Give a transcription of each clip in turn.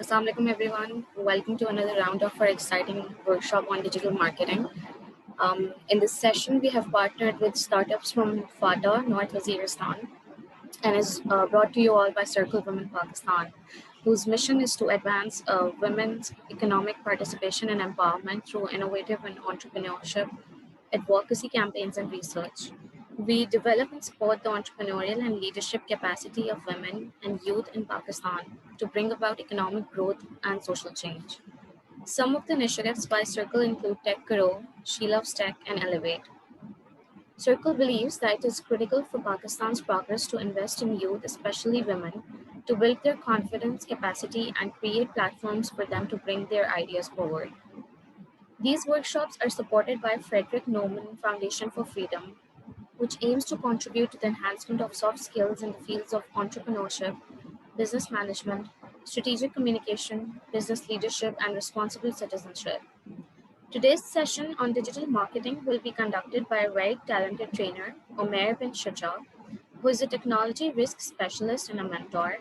Assalamu alaikum everyone. Welcome to another round of our exciting workshop on digital marketing. In this session, we have partnered with startups from FATA, North Waziristan, and is brought to you all by Circle Women Pakistan, whose mission is to advance women's economic participation and empowerment through innovative and entrepreneurship, advocacy campaigns, and research. We develop and support the entrepreneurial and leadership capacity of women and youth in Pakistan to bring about economic growth and social change. Some of the initiatives by Circle include Tech Grow, She Loves Tech, and Elevate. Circle believes that it is critical for Pakistan's progress to invest in youth, especially women, to build their confidence, capacity, and create platforms for them to bring their ideas forward. These workshops are supported by Frederick Naumann Foundation for Freedom, which aims to contribute to the enhancement of soft skills in the fields of entrepreneurship, business management, strategic communication, business leadership, and responsible citizenship. Today's session on digital marketing will be conducted by a very talented trainer, Omer bin Shuja, who is a technology risk specialist and a mentor.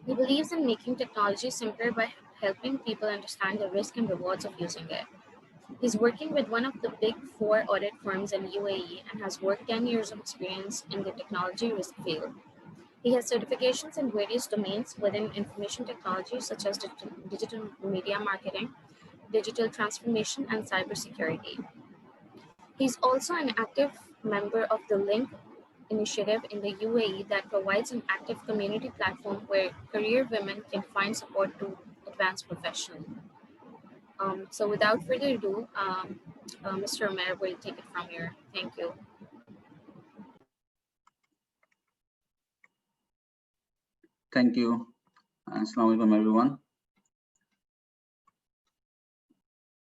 He believes in making technology simpler by helping people understand the risk and rewards of using it. He's working with one of the big four audit firms in UAE and has worked 10 years of experience in the technology risk field. He has certifications in various domains within information technology, such as digital media marketing, digital transformation, and cybersecurity. He's also an active member of the Link initiative in the UAE that provides an active community platform where career women can find support to advance professionally. So without further ado, Mr. Omer will take it from here. Thank you. Thank you. Assalamu alaikum, everyone.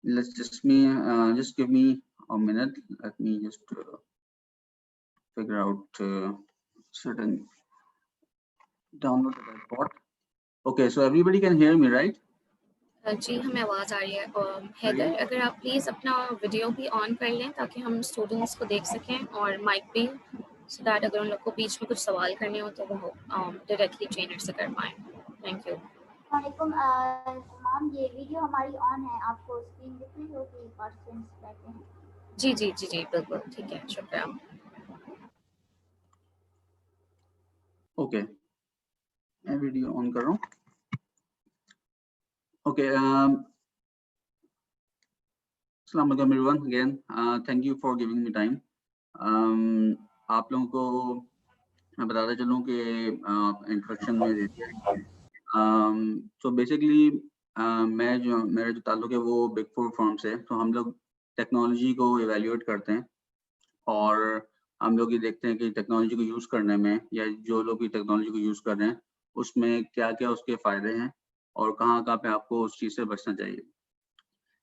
Let's just give me a minute. Let me just figure out certain download that I bought. Okay, so everybody can hear me, right? जी हमें आवाज़ आ रही है हैदर अगर आप please अपना video भी on कर लें ताकि हम स्टूडेंट्स को देख सकें और माइक भी सो दैट अगर उन लोग को बीच में कुछ सवाल करने हो तो वो डायरेक्टली ट्रेनर से कर पाएँ थैंक यू वालेकुम मैम ये वीडियो हमारी ऑन है आपको स्क्रीन दिख रही होगी पार्टिसिपेंट्स बैठे हैं जी जी जी जी बिल्कुल ठीक है शुक्रिया ओके मैं वीडियो ऑन कर रहा हूँ Okay, Assalamu alaikum everyone again. Thank you for giving me time. आप लोगों को मैं बताता चलूँ कि इंट्रोडक्शन में दे दिया तो बेसिकली मेरा जो ताल्लुक है वो बिग फोर फर्म से तो हम लोग टेक्नोलॉजी को इवेल्युएट करते हैं और हम लोग ये देखते हैं कि टेक्नोलॉजी को यूज़ करने में या जो लोग भी टेक्नोलॉजी को यूज़ कर रहे हैं उसमें क्या क्या उसके फ़ायदे हैं और कहाँ पे आपको उस चीज़ से बचना चाहिए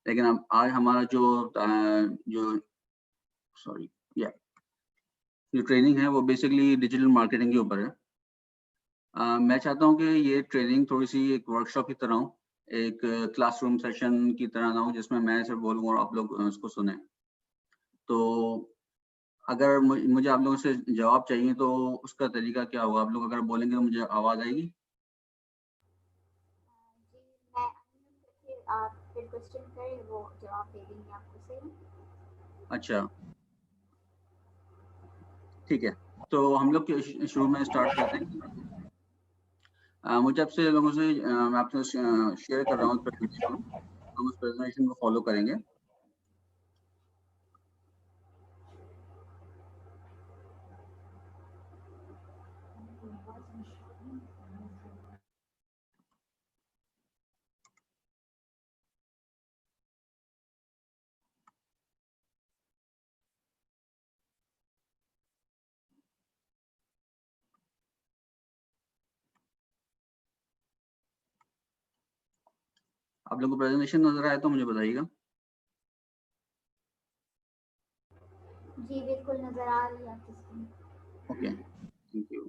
लेकिन अब आज हमारा जो ट्रेनिंग है वो बेसिकली डिजिटल मार्केटिंग के ऊपर है मैं चाहता हूँ कि ये ट्रेनिंग थोड़ी सी एक वर्कशॉप की तरह हो एक क्लासरूम सेशन की तरह ना हो जिसमें मैं सिर्फ बोलूँ और आप लोग उसको सुने तो अगर मुझे आप लोगों से जवाब चाहिए तो उसका तरीका क्या होगा आप लोग अगर बोलेंगे तो मुझे आवाज़ आएगी आप फिर क्वेश्चन करें वो जवाब दे देंगे आपको सही अच्छा ठीक है तो हम लोग शुरू में स्टार्ट करते हैं मुझे आपसे लोगों से मैं आपसे शेयर कर रहा हूँ प्रेजेंटेशन हम उस प्रेजेंटेशन को फॉलो करेंगे आप लोगों को प्रेजेंटेशन नजर आए तो मुझे बताइएगा जी बिल्कुल नजर आ रही है आपकी स्क्रीन ओके थैंक यू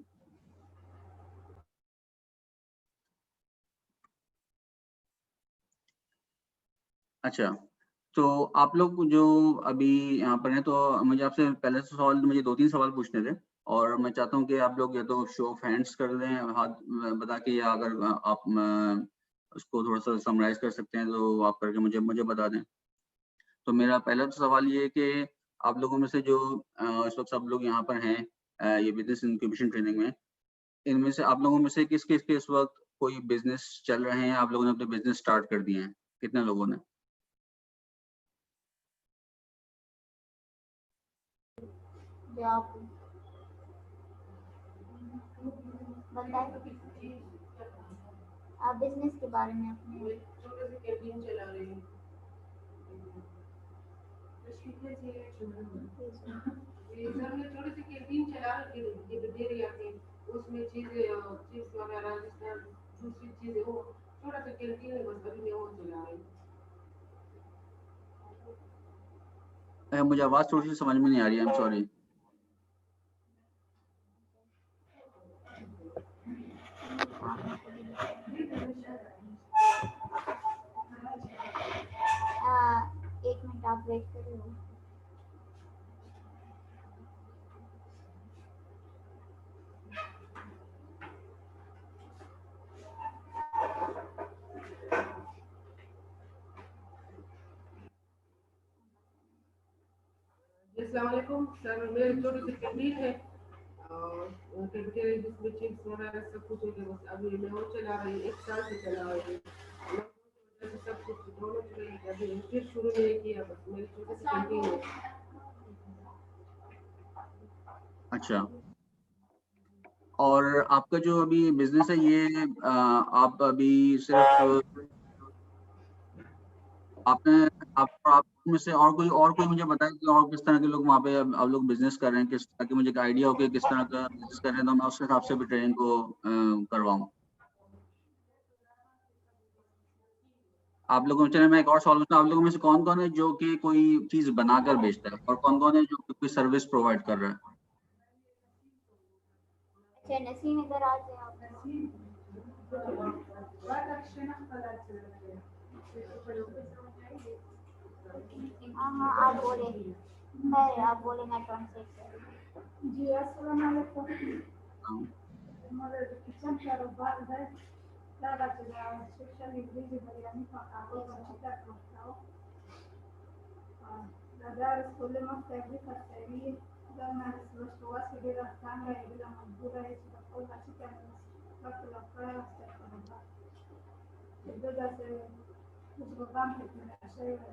अच्छा तो आप लोग जो अभी यहाँ पर हैं तो मुझे आपसे पहले सवाल मुझे 2-3 सवाल पूछने थे और मैं चाहता हूँ कि आप लोग या तो शो ऑफ हैंड्स कर दें हाथ बता के या अगर आप उसको थोड़ा सा समराइज कर सकते हैं तो आप करके मुझे बता दें। तो मेरा पहला तो सवाल ये है कि आप लोगों में से जो इस वक्त सब लोग यहाँ पर हैं ये बिजनेस इंक्यूबेशन ट्रेनिंग में, इनमें से आप लोगों में से किस किस के इस वक्त कोई बिजनेस चल रहे हैं, आप लोगों ने अपने बिजनेस स्टार्ट कर दिए हैं, कितने लोगों ने? आप बताएं आप बिजनेस के बारे में अपने। छोटी सी कैंटीन चला दे रही आती उसमें चीज वगैरह दूसरी चीजें हो, छोटा सा कैंटीन है बस, अभी मैं वो चला रही। मुझे आवाज थोड़ी सी समझ में नहीं आ रही है, आई एम सॉरी। एक मिनट आप वेट करिए। अस्सलाम वालेकुम सर, मेरी छोटी सी कैंटीन है कैफेटेरिया जिसमें चिप्स वगैरह सब कुछ है, बस अभी मैं वो चला रही, 1 साल से चला रही हूँ, सब कुछ दोनों चीजें अभी फिर शुरू नहीं किया, बस मेरी छोटी सी कैंटीन है। अच्छा, और आपका जो अभी बिजनेस है ये आप अभी सिर्फ आपने आप में से और कोई मुझे बताए कि और किस तरह के लोग वहाँ पे आप लोग बिजनेस कर रहे हैं, किस ताकि मुझे एक आइडिया हो कि किस तरह का बिजनेस कर रहे हैं, तो मैं उस हिसाब से भी ट्रेनिंग को करवाऊँ। आप लोगों में, चलिए मैं एक और सवाल पूछता हूँ, आप लोगों में से कौन कौन है जो कि कोई चीज बनाकर बेचता है और कौन कौन है जो कोई सर्विस प्रोवाइड कर रहा है? अच्छा नसीम इधर आ जाए आप। हाँ आप बोले, खैर आप बोले, मैं ट्रांसलेट कर। जी अस्सलाम वालेकुम। हमारे किचन कारोबार है, ज़्यादा चला स्पेशल इंग्लिश बिरयानी पकाओ, चिकन पकाओ, बाजार स्कूल में fabric factory dan los que de la tanga y de la moldura es la cosa chica la que la para hasta para entonces los rodantes de la shayra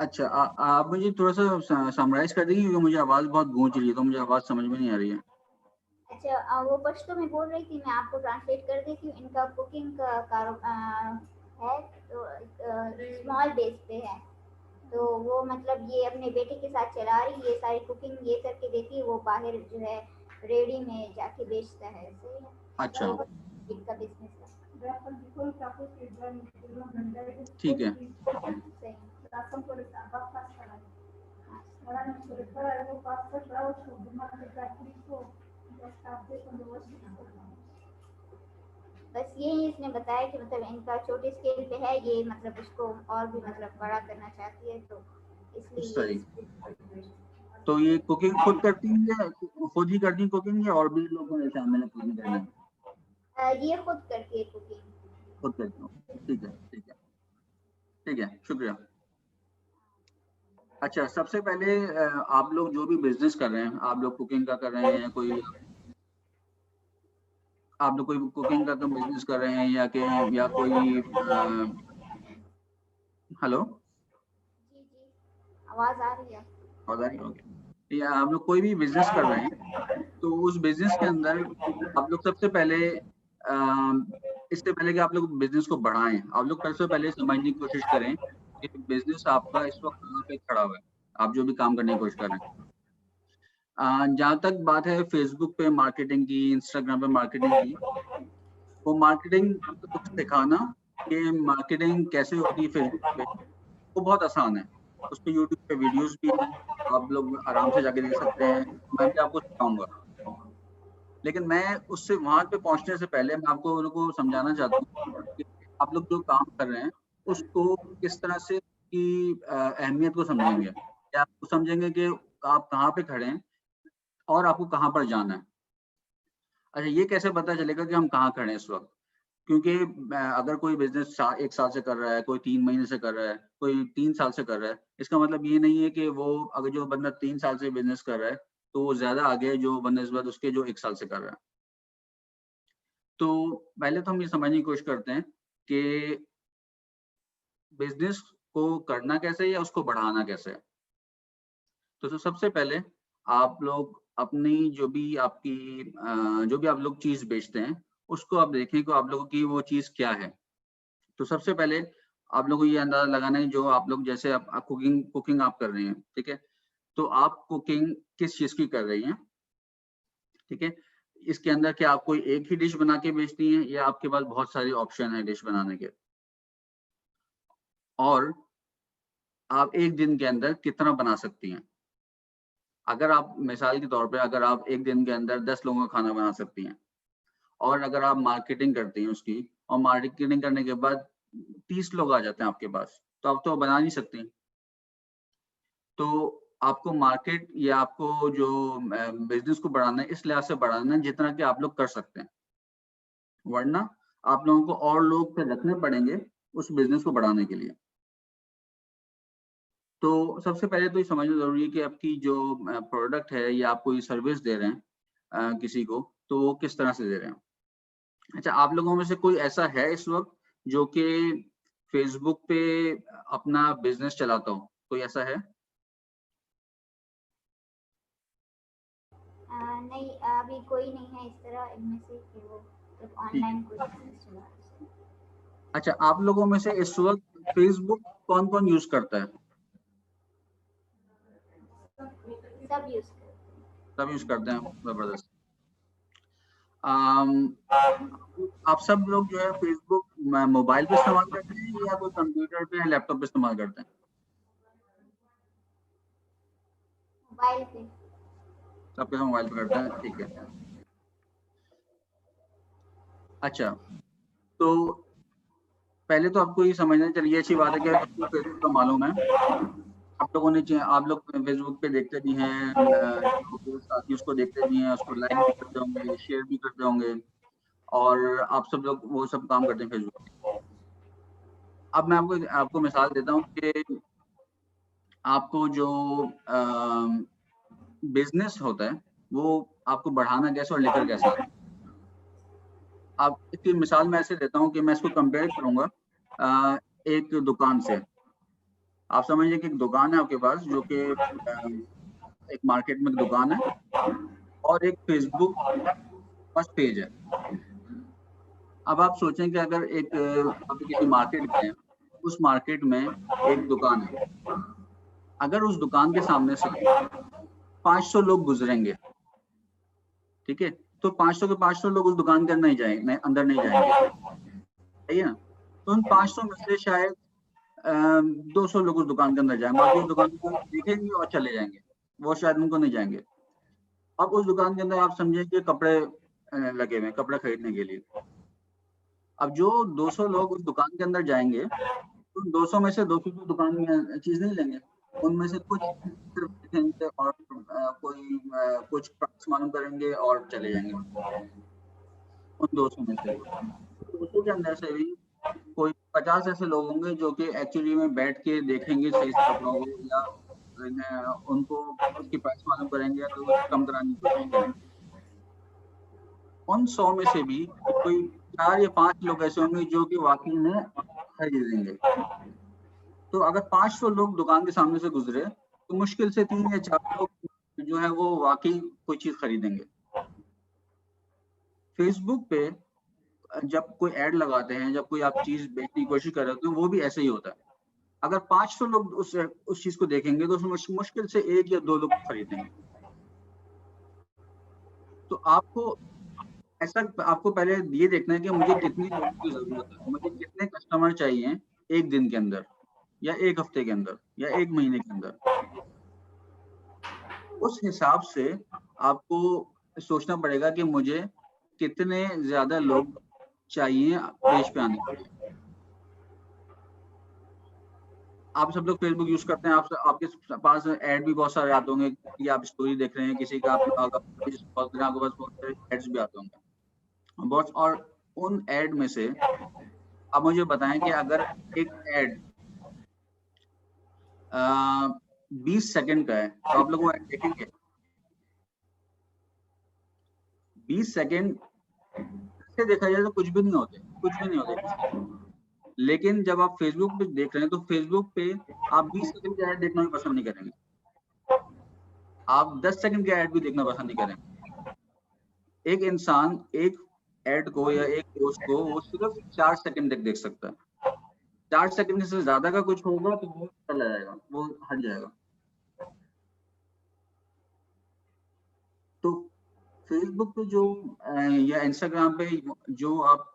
अच्छा, आप मुझे थोड़ा सा summarise कर देंगे क्योंकि मुझे आवाज बहुत गूंज रही है, तो मुझे आवाज समझ में नहीं आ रही है। अच्छा वो पश्तो में बोल रही थी, मैं आपको ट्रांसलेट कर देती हूँ। इनका कुकिंग का है तो स्मॉल बेस पे है, तो वो मतलब ये अपने बेटे के साथ चला रही, ये सारी कुकिंग ये करके देती है, वो बाहर जो है रेडी में जाके बेचता है। सही है। अच्छा, इनका बिजनेस है। ठीक है। बस यही इसने बताया कि मतलब इनका छोटे स्केल पे है ये, मतलब उसको और भी मतलब बड़ा करना चाहती है, तो इसलिए तो ये कुकिंग खुद करती है, खुद ही करती है कुकिंग, या और भी लोगों ने शामिल है कुकिंग करने में? ये खुद करती है कुकिंग, खुद करती हूँ। ठीक है, ठीक है, ठीक है, शुक्रिया। अच्छा, सबसे पहले आप लोग जो भी बिजनेस कर रहे हैं, आप लोग कुकिंग का कर रहे हैं, कोई आप लोग कोई कुकिंग का बिजनेस कर रहे हैं या कोई हेलो, आवाज आ रही है? आवाज आ रही है? या आप लोग कोई भी बिजनेस कर रहे हैं, तो उस बिजनेस के अंदर आप लोग सबसे पहले इससे पहले कि आप लोग बिजनेस को बढ़ाएं, आप लोग सबसे पहले समझने की कोशिश करें कि बिजनेस आपका इस वक्त कहाँ पे खड़ा हुआ है, आप जो भी काम करने की कोशिश कर रहे हैं। जहाँ तक बात है फेसबुक पे मार्केटिंग की, इंस्टाग्राम पे मार्केटिंग की, वो मार्केटिंग सिखाना कि मार्केटिंग कैसे होती है फेसबुक पे, वो बहुत आसान है। उस पे यूट्यूब पे वीडियोस भी हैं, आप लोग आराम से जाके देख सकते हैं, मैं भी आपको सिखाऊंगा। लेकिन मैं उससे वहां पे पहुंचने से पहले मैं आपको उनको समझाना चाहता हूँ कि आप लोग जो काम कर रहे हैं उसको किस तरह से की अहमियत को समझेंगे, या आपको समझेंगे कि आप कहाँ पे खड़े हैं और आपको कहाँ पर जाना है। अच्छा, ये कैसे पता चलेगा कि हम कहाँ खड़े हैं इस वक्त? क्योंकि अगर कोई बिजनेस 1 साल से कर रहा है, कोई 3 महीने से कर रहा है, कोई 3 साल से कर रहा है, इसका मतलब ये नहीं है कि वो, अगर जो बंदा 3 साल से बिजनेस कर रहा है तो वो ज्यादा आगे है जो बनस्बत उसके जो 1 साल से कर रहा है। तो पहले तो हम ये समझने की कोशिश करते हैं कि बिजनेस को करना कैसे है या उसको बढ़ाना कैसे है। तो सबसे पहले आप लोग अपनी जो भी आप लोग चीज बेचते हैं उसको आप देखें कि आप लोगों की वो चीज क्या है। तो सबसे पहले आप लोगों को ये अंदाजा लगाना है, जो आप लोग जैसे आप कुकिंग आप कर रहे हैं, ठीक है, तो आप कुकिंग किस चीज की कर रही हैं, ठीक है। इसके अंदर क्या आप कोई एक ही डिश बना के बेचती हैं या आपके पास बहुत सारे ऑप्शन है डिश बनाने के, और आप एक दिन के अंदर कितना बना सकती हैं। अगर आप मिसाल के तौर पे अगर आप एक दिन के अंदर 10 लोगों का खाना बना सकती हैं, और अगर आप मार्केटिंग करती हैं उसकी, और मार्केटिंग करने के बाद 30 लोग आ जाते हैं आपके पास, तो आप तो बना नहीं सकती। तो आपको मार्केट या आपको जो बिजनेस को बढ़ाना है इस लिहाज से बढ़ाना है जितना कि आप लोग कर सकते हैं, वरना आप लोगों को और लोग फिर रखने पड़ेंगे उस बिजनेस को बढ़ाने के लिए। तो सबसे पहले तो ये समझना जरूरी है कि आपकी जो प्रोडक्ट है या आप कोई सर्विस दे रहे हैं किसी को, तो वो किस तरह से दे रहे हैं। अच्छा, आप लोगों में से कोई ऐसा है इस वक्त जो कि फेसबुक पे अपना बिजनेस चलाता हो? कोई ऐसा है? नहीं, अभी कोई नहीं है इस तरह इनमें से कि वो सिर्फ ऑनलाइन कोई बिजनेस चला रहे हैं। अच्छा, आप लोगों में से इस वक्त फेसबुक कौन कौन यूज करता है? सब यूज करते हैं। सब यूज करते हैं, जबरदस्त। आप सब लोग जो है फेसबुक मोबाइल पे इस्तेमाल करते हैं या कोई कंप्यूटर पे या लैपटॉप पे इस्तेमाल करते हैं? मोबाइल पे। सबके सब मोबाइल पे करते हैं, ठीक है। अच्छा, तो पहले तो आपको ये समझना चाहिए, अच्छी बात है कि आपको फेसबुक का मालूम है। आप लोग फेसबुक पे देखते भी हैं, जो साथी उसको देखते भी हैं, उसको लाइक भी करते होंगे, शेयर भी करते होंगे, और आप सब लोग वो सब काम करते हैं फेसबुक पे। अब मैं आपको मिसाल देता हूँ कि आपको जो बिजनेस होता है वो आपको बढ़ाना कैसे और लेकर कैसे आए। आप इसकी मिसाल मैं ऐसे देता हूँ कि मैं इसको कंपेयर करूंगा एक दुकान से। आप समझिए कि एक दुकान है आपके पास, जो कि एक मार्केट में एक दुकान है और एक फेसबुक फर्स्ट पेज है। अब आप सोचें कि अगर आप किसी मार्केट गए हैं, उस मार्केट में एक दुकान है, अगर उस दुकान के सामने से 500 लोग गुजरेंगे, ठीक है, तो 500 के 500 लोग उस दुकान के अंदर नहीं जाएंगे, सही है ना। तो उन 500 में से शायद 200 लोग उस दुकान के अंदर जाएंगे, बाकी उस दुकान को देखेंगे और चले जाएंगे, वो शायद उनको नहीं जाएंगे। अब उस दुकान के अंदर आप समझिए कि कपड़े लगे हुए हैं, कपड़े खरीदने के लिए। अब जो 200 लोग उस दुकान के अंदर जाएंगे, तो 200 में से 200 तो दुकान में चीज नहीं लेंगे, उनमें से कुछ सिर्फ देखेंगे और कुछ प्राइस मालूम करेंगे और चले जाएंगे उन 200 में से। 200 के अंदर से भी कोई 50 ऐसे लोग होंगे जो कि एक्चुअली में बैठ के देखेंगे सही से कपड़ों को, या उनको उसकी प्राइस मालूम करेंगे तो कम कराने की कोशिश करेंगे। उन 100 में से भी कोई 4 या 5 लोग ऐसे होंगे जो कि वाकई में खरीदेंगे। तो अगर 500 लोग दुकान के सामने से गुजरे तो मुश्किल से 3 या 4 लोग जो है वो वाकई कोई चीज खरीदेंगे। फेसबुक पे जब कोई ऐड लगाते हैं, जब कोई आप चीज बेचने की कोशिश कर रहे हो, तो वो भी ऐसे ही होता है। अगर 500 लोग उस चीज को देखेंगे तो उसमें मुश्किल से 1 या 2 लोग खरीदेंगे। तो आपको पहले ये देखना है कि मुझे कितने लोगों की जरूरत है, मुझे कितने कस्टमर चाहिए एक दिन के अंदर, या एक हफ्ते के अंदर, या एक महीने के अंदर। उस हिसाब से आपको सोचना पड़ेगा कि मुझे कितने ज्यादा लोग चाहिए पेज पे आने के लिए। आप सब लोग फेसबुक यूज करते हैं, आपके पास ऐड भी बहुत सारे आते होंगे कि आप स्टोरी देख रहे हैं किसी का, आपके पास बहुत सारे एड्स भी आते होंगे बहुत। और उन ऐड में से आप मुझे बताएं कि अगर एक ऐड 20 सेकंड का है तो आप लोग वो ऐड देखेंगे? 20 सेकंड से देखा जाए तो कुछ भी नहीं होते, कुछ भी नहीं होते। लेकिन जब आप फेसबुक पे देख रहे हैं तो फेसबुक पे आप 20 सेकंड के ऐड देखना भी पसंद नहीं करेंगे, आप 10 सेकंड के ऐड भी देखना पसंद नहीं करेंगे। एक इंसान एक ऐड को या एक पोस्ट को वो सिर्फ 4 सेकंड तक देख सकता है। 4 सेकंड से ज्यादा का कुछ होगा तो वो चला जाएगा, वो हट जाएगा। तो फेसबुक पे जो या इंस्टाग्राम पे जो आप,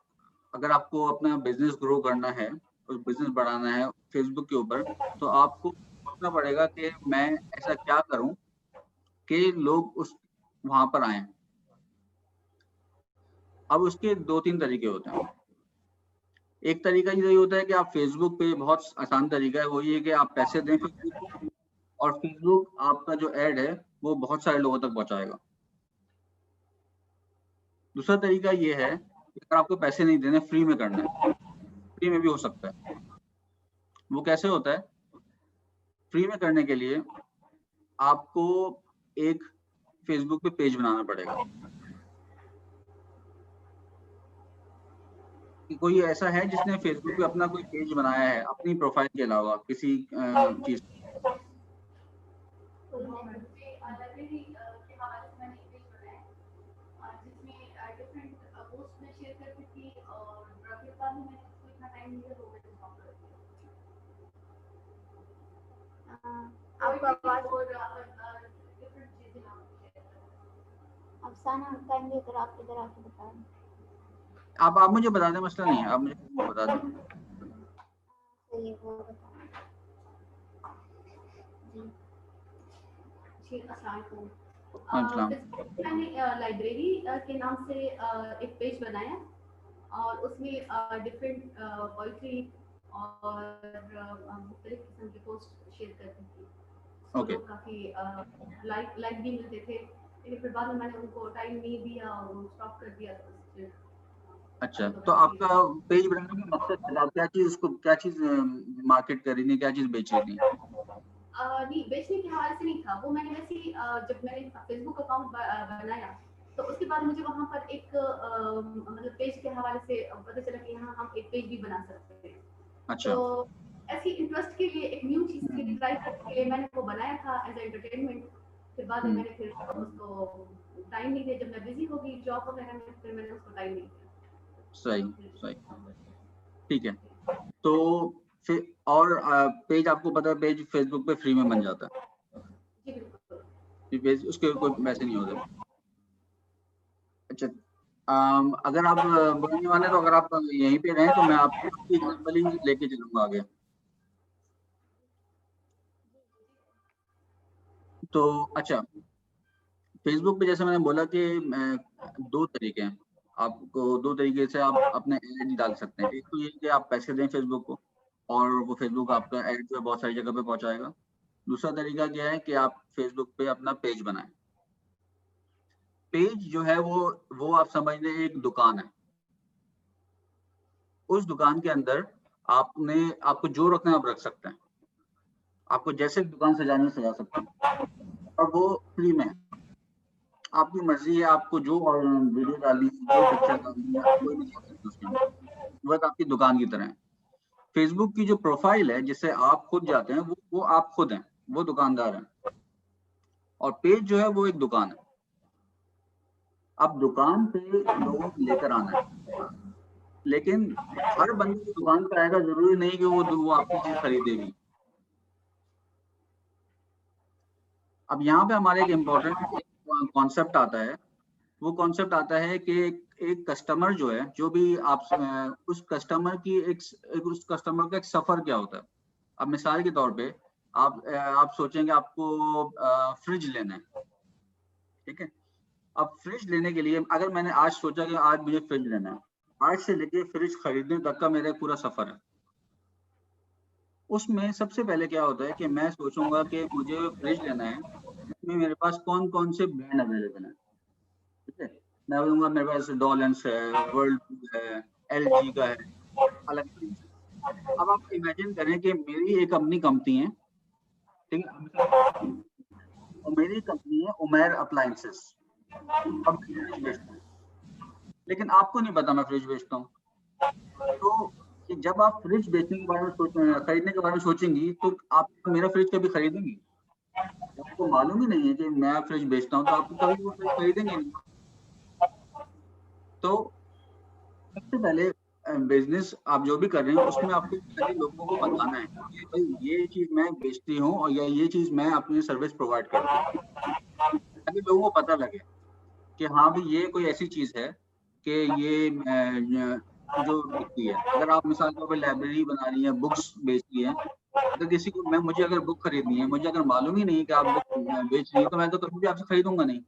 अगर आपको अपना बिजनेस ग्रो करना है और बिजनेस बढ़ाना है फेसबुक के ऊपर, तो आपको सोचना पड़ेगा कि मैं ऐसा क्या करूं कि लोग उस वहां पर आए। अब उसके 2-3 तरीके होते हैं। एक तरीका ये होता है कि आप फेसबुक पे, बहुत आसान तरीका है, वो ये कि आप पैसे दें फेसबुक को और फेसबुक आपका जो ऐड है वो बहुत सारे लोगों तक पहुंचाएगा। दूसरा तरीका ये है कि अगर आपको पैसे नहीं देने, फ्री में करना है, फ्री में भी हो सकता है। वो कैसे होता है? फ्री में करने के लिए आपको एक फेसबुक पे पेज बनाना पड़ेगा। कि कोई ऐसा है जिसने फेसबुक पे अपना कोई पेज बनाया है अपनी प्रोफाइल के अलावा किसी चीज? लाइब्रेरी के हवाले से मैंने एक पेज बनाया जिसमें डिफरेंट पोस्ट में शेयर करती थी और फिर बाद में मैंने उसको इतना टाइम नहीं दिया तो मैंने स्टॉप कर दिया। आपको आवाज और डिफरेंट चीजें आप शेयर करते हैं। अफसाना टाइम लेकर आप इधर आके बताएं। आप मुझे बता दें, मसला नहीं है, आप मुझे बता दें। चलिए वो बताएं जी। मैंने लाइब्रेरी के नाम से एक पेज बनाया और उसमें डिफरेंट पोइट्री और मुख्तलिफ किस्म की पोस्ट शेयर करती थी। ओके, काफी लाइक भी मिलते थे, लेकिन फिर बाद में मैंने उनको टाइम नहीं दिया और स्टॉप कर दिया। अच्छा, तो आपका पेज बनाने का मकसद, आप क्या चीज मार्केट कर रही थी, क्या चीज बेच रही थी? नहीं, बेचने के हवाले से नहीं था वो। मैंने वैसे ही जब मैंने फेसबुक अकाउंट बनाया तो उसके बाद मुझे वहाँ पर एक मतलब पेज के हवाले से पता चला कि यहाँ हम एक पेज भी बना सकते हैं। अच्छा, तो ऐसी इंटरेस्ट के लिए, एक न्यू चीज की ट्राई करने के लिए मैंने वो बनाया था एज एंटरटेनमेंट। फिर बाद में मैंने फिर उसको टाइम नहीं दिया, जब मैं बिजी हो गई जॉब वगैरह में, फिर मैंने उसको टाइम नहीं दिया। सही, ठीक है। तो फिर और पेज, आपको पता है पेज फेसबुक पे फ्री में बन जाता है, जी बिल्कुल, पेज उसके कोई पैसे नहीं होते। अच्छा, अगर आप बोलने वाले तो अगर आप यहीं पे रहें तो मैं आपको एग्जाम्पल ही लेके चलूंगा आगे। तो अच्छा, फेसबुक पे जैसे मैंने बोला कि 2 तरीके हैं, आपको 2 तरीके से आप अपने ऐड डाल सकते हैं। एक तो ये कि आप पैसे दें फेसबुक को और वो फेसबुक आपका ऐड जो है बहुत सारी जगह पे पहुंचाएगा। दूसरा तरीका क्या है कि आप फेसबुक पे अपना पेज बनाएं। पेज जो है वो आप समझ लें एक दुकान है। उस दुकान के अंदर आपको जो रखना है आप रख सकते हैं, आपको जैसे दुकान सजानी सजा सकते हैं और वो फ्री में है। आपकी मर्जी है, आपको जो और वीडियो डालनी, जो पिक्चर डालनी है, कोई भी डाल सकते हैं उसके अंदर। वो आपकी दुकान की तरह है। फेसबुक की जो प्रोफाइल है जिससे आप खुद जाते हैं वो आप खुद हैं, वो दुकानदार हैं। और पेज जो है वो एक दुकान है। अब दुकान पे लोगों को लेकर आना है, लेकिन हर बंदे की दुकान पे आएगा जरूरी नहीं कि वो आपकी चीज खरीदेगी। अब यहाँ पे हमारे एक इम्पोर्टेंट कॉन्सेप्ट आता है। वो कॉन्सेप्ट आता है कि एक कस्टमर जो है, जो भी आप उस कस्टमर का एक सफर क्या होता है। अब मिसाल के तौर पे आप सोचेंगे आपको फ्रिज लेना है, ठीक है। अब फ्रिज लेने के लिए अगर मैंने आज सोचा कि आज मुझे फ्रिज लेना है, आज से लेके फ्रिज खरीदने तक का मेरा पूरा सफर है। उसमें सबसे पहले क्या होता है कि मैं सोचूंगा कि मुझे फ्रिज लेना है, इसमें मेरे पास कौन कौन से ब्रांड अवेलेबल है। ठीक है, मैं बोलूंगा मेरे पास डॉलेंस है, वर्ल्ड है, LG का है, अलग तरीके से। अब आप इमेजिन करें कि मेरी एक अपनी कंपनी है, ठीक है, और मेरी कंपनी है उमैर अप्लायंसेस। अब मैं फ्रिज बेचता हूँ, लेकिन आपको नहीं पता मैं फ्रिज बेचता हूँ। तो कि जब आप फ्रिज बेचने के बारे में खरीदने के बारे में सोचेंगी तो आप मेरा फ्रिज कभी खरीदेंगी? आपको मालूम ही नहीं है कि मैं फ्रिज बेचता हूँ, तो आप कभी वो फ्रिज खरीदेंगे नहीं। तो सबसे पहले बिजनेस आप जो भी कर रहे हैं उसमें आपको पहले लोगों को बताना है कि भाई ये चीज मैं बेचती हूँ और या ये चीज मैं अपनी सर्विस प्रोवाइड करती हूँ, ताकि लोगों को पता लगे कि हाँ भाई ये कोई ऐसी चीज है कि ये जो बिकती है। अगर आप मिसाल के तौर पर लाइब्रेरी बना रही है, बुक्स बेचती है, अगर किसी को मुझे अगर बुक खरीदनी है, मुझे अगर मालूम ही नहीं कि आप बुक बेच रही है, तो मैं तो कभी भी आपसे खरीदूंगा नहीं।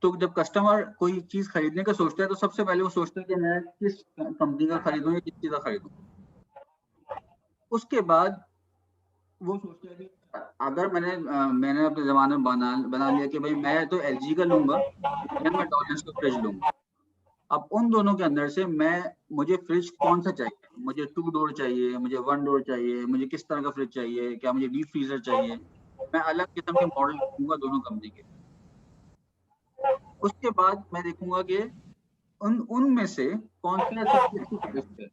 तो जब कस्टमर कोई चीज खरीदने का सोचता है तो सबसे पहले वो सोचता है कि मैं किस कंपनी का खरीदूं या किस चीज का खरीदूं। उसके बाद वो सोचता है कि अगर मैंने अपने जमाने में बना लिया कि भाई मैं तो LG का लूंगा या मैं डॉलेंस का फ्रिज लूंगा। अब उन दोनों के अंदर से मुझे फ्रिज कौन सा चाहिए, मुझे 2 डोर चाहिए, मुझे 1 डोर चाहिए, मुझे किस तरह का फ्रिज चाहिए, क्या मुझे डीप फ्रीजर चाहिए, मैं अलग किस्म के मॉडल देखूंगा दोनों कंपनी के। उसके बाद मैं देखूंगा कि उनमें से कौन सा सबसे अच्छी प्राइस है,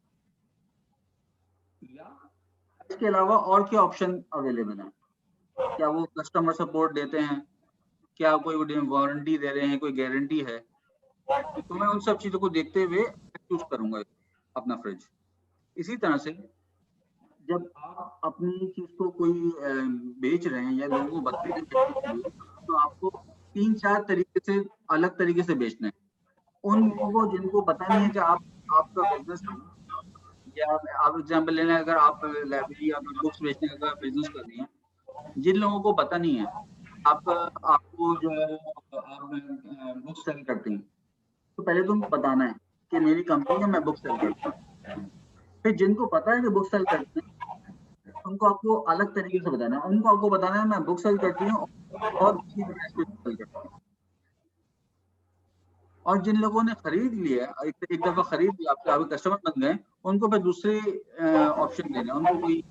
या इसके अलावा और क्या ऑप्शन अवेलेबल है, क्या वो कस्टमर सपोर्ट देते हैं, क्या कोई वारंटी दे रहे हैं, कोई गारंटी है। तो मैं उन सब चीजों को देखते हुए चूज करूंगा अपना फ्रिज। इसी तरह से जब आप अपनी चीज को कोई बेच रहे हैं या लोगों को बता रहे हैं तो आपको 3-4 तरीके से अलग तरीके से बेचना है। उन लोगों को जिनको पता नहीं है कि आपका बिजनेस है, या आप एग्जाम्पल ले लें, अगर आप लाइब्रेरी या बुक्स बेचने का बिजनेस कर रही हैं, जिन लोगों को पता नहीं है आपको जो है आप बुक्स सेल करती हैं, तो पहले तुम बताना है कि मेरी कंपनी है, मैं बुक सेल करती हूँ। फिर जिनको पता है कि बुक सेल करते हैं उनको आपको अलग तरीके से बताना है, उनको आपको बताना है मैं बुक सेल करती हूँ और दूसरी प्राइस पे सेल करती हूँ। और जिन लोगों ने खरीद लिया, एक दफा खरीद लिया, आपके कस्टमर बन गए, उनको फिर दूसरे ऑप्शन देना है, उनको कोई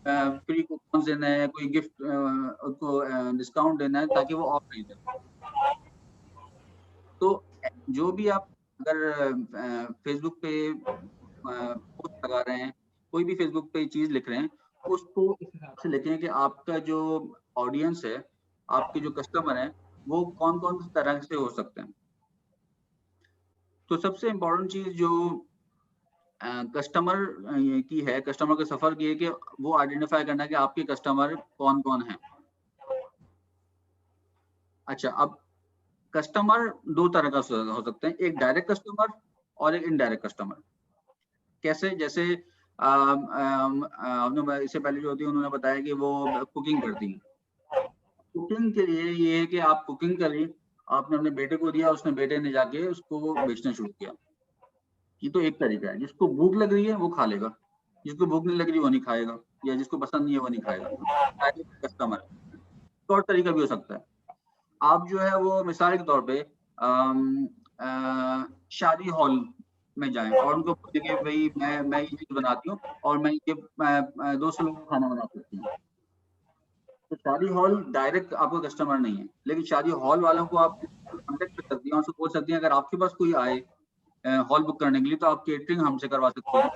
फ्री कूपन देना है, कोई गिफ्ट उनको डिस्काउंट देना है ताकि वो और खरीदें। तो जो भी आप अगर फेसबुक पे पोस्ट लगा रहे हैं, कोई भी फेसबुक पे चीज लिख रहे हैं, उसको इस हिसाब से लिखें कि आपका जो ऑडियंस है, आपके जो कस्टमर हैं, वो कौन कौन सी तरह से हो सकते हैं। तो सबसे इम्पोर्टेंट चीज जो कस्टमर की है, कस्टमर के सफर की है, कि वो आइडेंटिफाई करना है कि आपके कस्टमर कौन कौन है। अच्छा, अब कस्टमर 2 तरह का हो सकते हैं, एक डायरेक्ट कस्टमर और एक इनडायरेक्ट कस्टमर। कैसे? जैसे आपने इससे पहले जो होती है उन्होंने बताया कि वो कुकिंग करती हैं। कुकिंग के लिए ये है कि आप कुकिंग करी, आपने अपने बेटे को दिया, उसने बेटे ने जाके उसको बेचना शुरू किया। ये तो एक तरीका है, जिसको भूख लग रही है वो खा लेगा, जिसको भूख नहीं लग रही वो नहीं खाएगा, या जिसको पसंद नहीं है वो नहीं खाएगा। डायरेक्ट कस्टमर है। तो और तरीका भी हो सकता है, आप जो है वो मिसाल के तौर पे शादी हॉल में जाएं और उनको बोलें कि भाई मैं ये चीज बनाती हूँ और मैं ये 200 लोगों का खाना बना सकती हूँ। तो शादी हॉल डायरेक्ट आपका कस्टमर नहीं है, लेकिन शादी हॉल वालों को आप कॉन्टेक्ट कर सकती हैं, उनसे बोल सकती हैं अगर आपके पास कोई आए हॉल बुक करने के लिए तो आप केटरिंग हमसे करवा सकते हैं।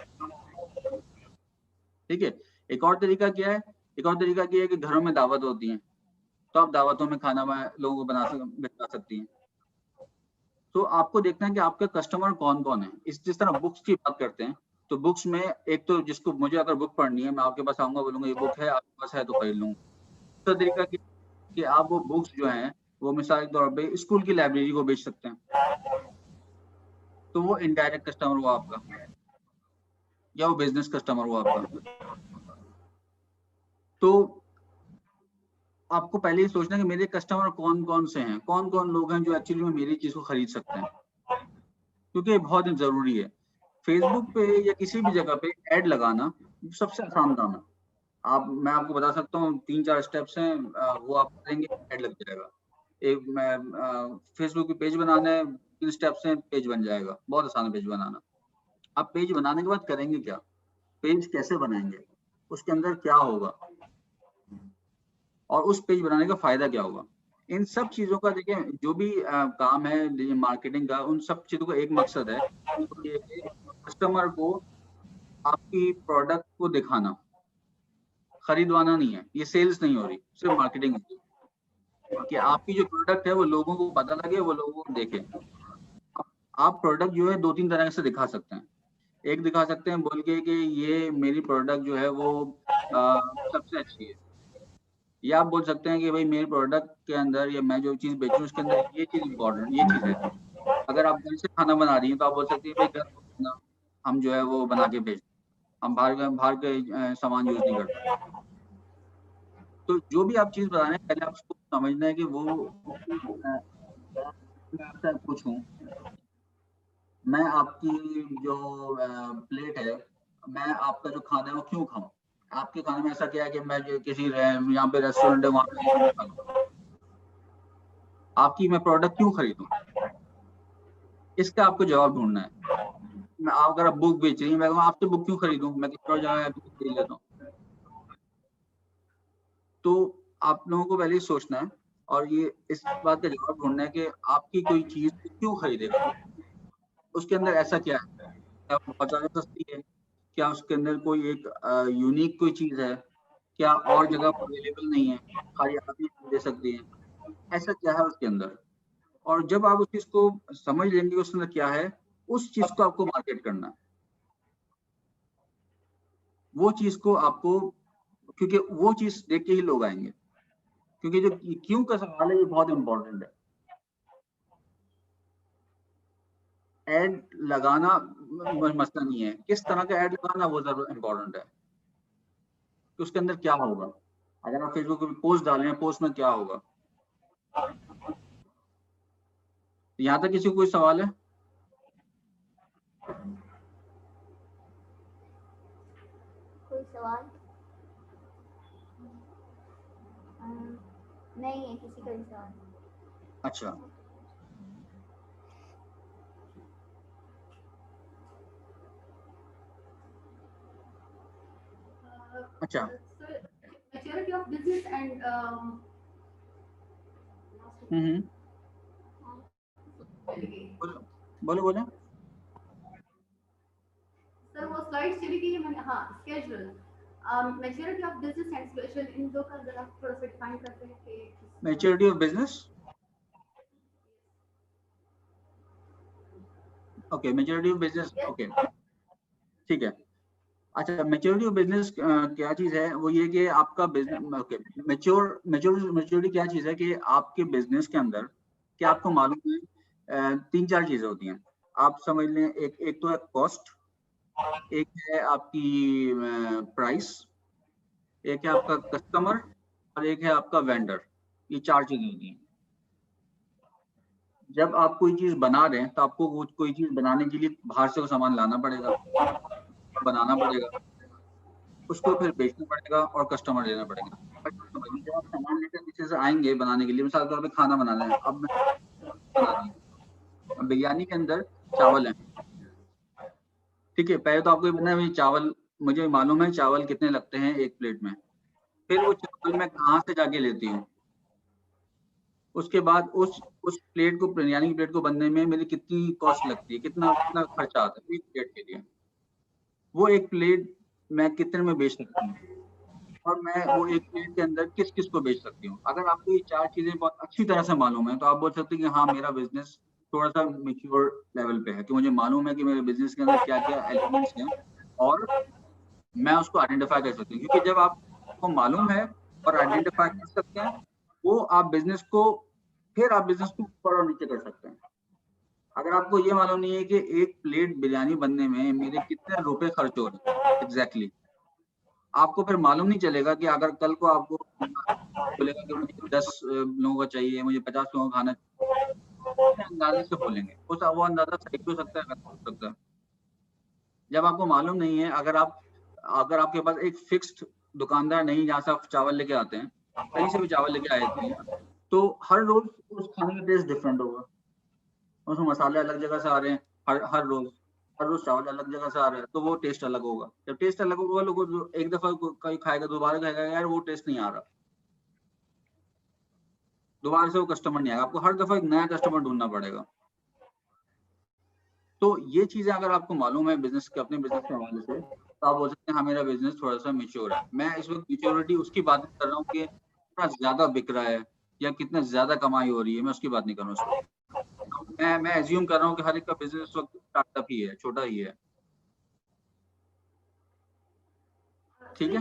ठीक है। एक और तरीका क्या है? एक और तरीका क्या है कि घरों में दावत होती है, तो आप दावतों में खाना लोगों को बना सकती हैं। तो आपको देखना है कि आपका कस्टमर कौन कौन है। जिस तरह बुक्स की बात करते हैं, तो बुक्स में एक तो जिसको मुझे अगर बुक पढ़नी है, मैं आपके पास आऊंगा, बोलूंगा ये बुक है आपके पास है तो खरीद लूंगा। दूसरा तरीका कि आप वो बुक्स जो हैं वो मिसाल के तौर पे स्कूल की लाइब्रेरी को बेच सकते हैं, तो वो इनडायरेक्ट कस्टमर हुआ आपका, या वो बिजनेस कस्टमर हुआ आपका। तो आपको पहले ही सोचना है कि मेरे कस्टमर कौन कौन से हैं, कौन कौन लोग हैं जो एक्चुअली में मेरी चीज को खरीद सकते हैं, क्योंकि ये बहुत जरूरी है। फेसबुक पे या किसी भी जगह पे ऐड लगाना सबसे आसान काम है। मैं आपको बता सकता हूँ 3-4 स्टेप्स हैं, वो आप करेंगे ऐड लग जाएगा। फेसबुक पे पेज बनाना है, 3 स्टेप्स हैं, पेज बन जाएगा। बहुत आसान है पेज बनाना। आप पेज बनाने के बाद करेंगे क्या, पेज कैसे बनाएंगे, उसके अंदर क्या होगा और उस पेज बनाने का फायदा क्या होगा, इन सब चीजों का देखिए जो भी काम है मार्केटिंग का, उन सब चीजों का एक मकसद है, तो ये कस्टमर को आपकी प्रोडक्ट को दिखाना, खरीदवाना नहीं है। ये सेल्स नहीं हो रही, सिर्फ मार्केटिंग हो रही है कि आपकी जो प्रोडक्ट है वो लोगों को पता लगे, वो लोगों को देखे। आप प्रोडक्ट जो है 2-3 तरह से दिखा सकते हैं। एक दिखा सकते हैं बोल के कि ये मेरी प्रोडक्ट जो है वो सबसे अच्छी है, या आप बोल सकते हैं कि भाई मेरे प्रोडक्ट के अंदर या मैं जो चीज बेचूं उसके अंदर ये चीज इम्पोर्टेंट, ये चीज है। अगर आप घर से खाना बना रही हैं तो आप बोल सकती हैं भाई घर का खाना हम जो है वो बना के भेजते, हम बाहर के सामान यूज नहीं करते। तो जो भी आप चीज बना रहे हैं पहले आप उसको समझना है कि वो मैं आपसे पूछूं, मैं आपकी जो प्लेट है, मैं आपका जो खाना है वो क्यों खाऊं? आपके खाने में ऐसा क्या है कि मैं जो किसी यहाँ पे रेस्टोरेंट है वहां पे खा लूं? आपकी मैं प्रोडक्ट क्यों खरीदूं? इसका आपको जवाब ढूंढना है। मैं अगर आप बुक बेच रही हैं, मैं आपसे बुक क्यों खरीदूं, मैं किसी और जगह बुक खरीद लेता हूँ। तो आप लोगों को पहले ही सोचना है और ये इस बात का जवाब ढूंढना है कि आपकी कोई चीज क्यों खरीदेगा, उसके अंदर ऐसा क्या है, क्या बहुत ज्यादा सस्ती है, क्या उसके अंदर कोई एक यूनिक कोई चीज है, क्या और जगह अवेलेबल नहीं है, खाली आप ही दे सकती है, ऐसा क्या है उसके अंदर। और जब आप उस चीज को समझ लेंगे उसके अंदर क्या है, उस चीज को आपको मार्केट करना है। वो चीज को आपको, क्योंकि वो चीज देख के ही लोग आएंगे, क्योंकि जो क्यों का सवाल है ये बहुत इंपॉर्टेंट है। ऐड लगाना मसला नहीं है, किस तरह का ऐड लगाना वो जरूर इंपॉर्टेंट है कि उसके अंदर क्या होगा। अगर आप फेसबुक पे पोस्ट डाल रहे हैं, पोस्ट में क्या होगा। यहाँ तक किसी को कोई सवाल है? कोई सवाल? नहीं है किसी का भी सवाल। अच्छा, अच्छा, Maturity of business and बोलो बोलो। सर वो स्लाइड चली गई है मैंने, हाँ schedule maturity of business and special, इन दो का जरा थोड़ा सा डिफाइन करते हैं कि maturity of business, okay, maturity of business, okay, ठीक है। अच्छा, मैच्योरिटी ऑफ बिजनेस क्या चीज है, वो ये कि आपका बिजनेस, ओके, मैच्योरिटी क्या चीज है कि आपके बिजनेस के अंदर, क्या आपको मालूम है 3-4 चीजें होती हैं। आप समझ लें, एक तो है कॉस्ट, एक है आपकी प्राइस, एक है आपका कस्टमर और एक है आपका वेंडर। ये 4 चीजें होती हैं। जब आप कोई चीज बना रहे हैं तो आपको वो कोई चीज बनाने के लिए बाहर से वो सामान लाना पड़ेगा, बनाना पड़ेगा, उसको फिर बेचना पड़ेगा और कस्टमर देना पड़ेगा। जब आप सामान लेकर किसी से आएंगे बनाने के लिए, मिसाल के तौर पे खाना बनाना है, अब बिरयानी के अंदर चावल है, ठीक है, पहले तो आपको ये पता है चावल, मुझे मालूम है चावल कितने लगते हैं एक प्लेट में, फिर वो चावल मैं कहाँ से जाके लेती हूँ, उसके बाद उस प्लेट को, बिरयानी की प्लेट को बनने में मेरी कितनी कॉस्ट लगती है, कितना खर्चा आता है एक प्लेट के लिए, वो एक प्लेट मैं कितने में बेच सकती हूँ, और मैं वो एक प्लेट के अंदर किस किस को बेच सकती हूँ। अगर आपको ये 4 चीजें बहुत अच्छी तरह से मालूम है तो आप बोल सकते हैं कि हाँ मेरा बिजनेस थोड़ा सा मेच्योर लेवल पे है, कि मुझे मालूम है कि मेरे बिजनेस के अंदर क्या क्या एलिमेंट्स हैं और मैं उसको आइडेंटिफाई कर सकती हूँ। क्योंकि जब आपको मालूम है और आइडेंटिफाई कर सकते हैं, वो आप बिजनेस को ऊपर और नीचे कर सकते हैं। अगर आपको ये मालूम नहीं है कि एक प्लेट बिरयानी बनने में मेरे कितने रुपए खर्च हो रहे हैं एग्जैक्टली, आपको फिर मालूम नहीं चलेगा कि अगर कल को आपको बोलेगा कि मुझे 10 लोगों का चाहिए, मुझे 50 लोगों का खाना चाहिए, अपने अंदाजे से बोलेंगे, वो अंदाजा सही हो सकता है, गलत हो सकता है। जब आपको मालूम नहीं है, अगर आपके पास एक फिक्स्ड दुकानदार नहीं जहाँ से आप चावल लेके आते हैं, कहीं से भी चावल लेके आए थे, तो हर रोज उस खाने का टेस्ट डिफरेंट होगा, उसमें मसाले अलग जगह से आ रहे हैं, हर रोज चावल अलग जगह से आ रहा है, तो वो टेस्ट अलग होगा। जब टेस्ट अलग होगा, लोगों को एक दफा कहीं खाएगा, दोबारा खाएगा, यार वो टेस्ट नहीं आ रहा, दोबारा से वो कस्टमर नहीं आएगा, आपको हर दफा एक नया कस्टमर ढूंढना पड़ेगा। तो ये चीजें अगर आपको मालूम है बिजनेस के, अपने बिजनेस के हवाले से, तो आप बोल सकते हैं हाँ मेरा बिजनेस थोड़ा सा मेच्योर है। मैं इस वक्त मेच्योरिटी उसकी बात नहीं कर रहा हूँ कि कितना ज्यादा बिक रहा है या कितना ज्यादा कमाई हो रही है, मैं उसकी बात नहीं कर रहा हूँ। मैं एज्यूम कर रहा हूँ कि हर एक का बिजनेस इस वक्त स्टार्टअप ही है, छोटा ही है। ठीक है।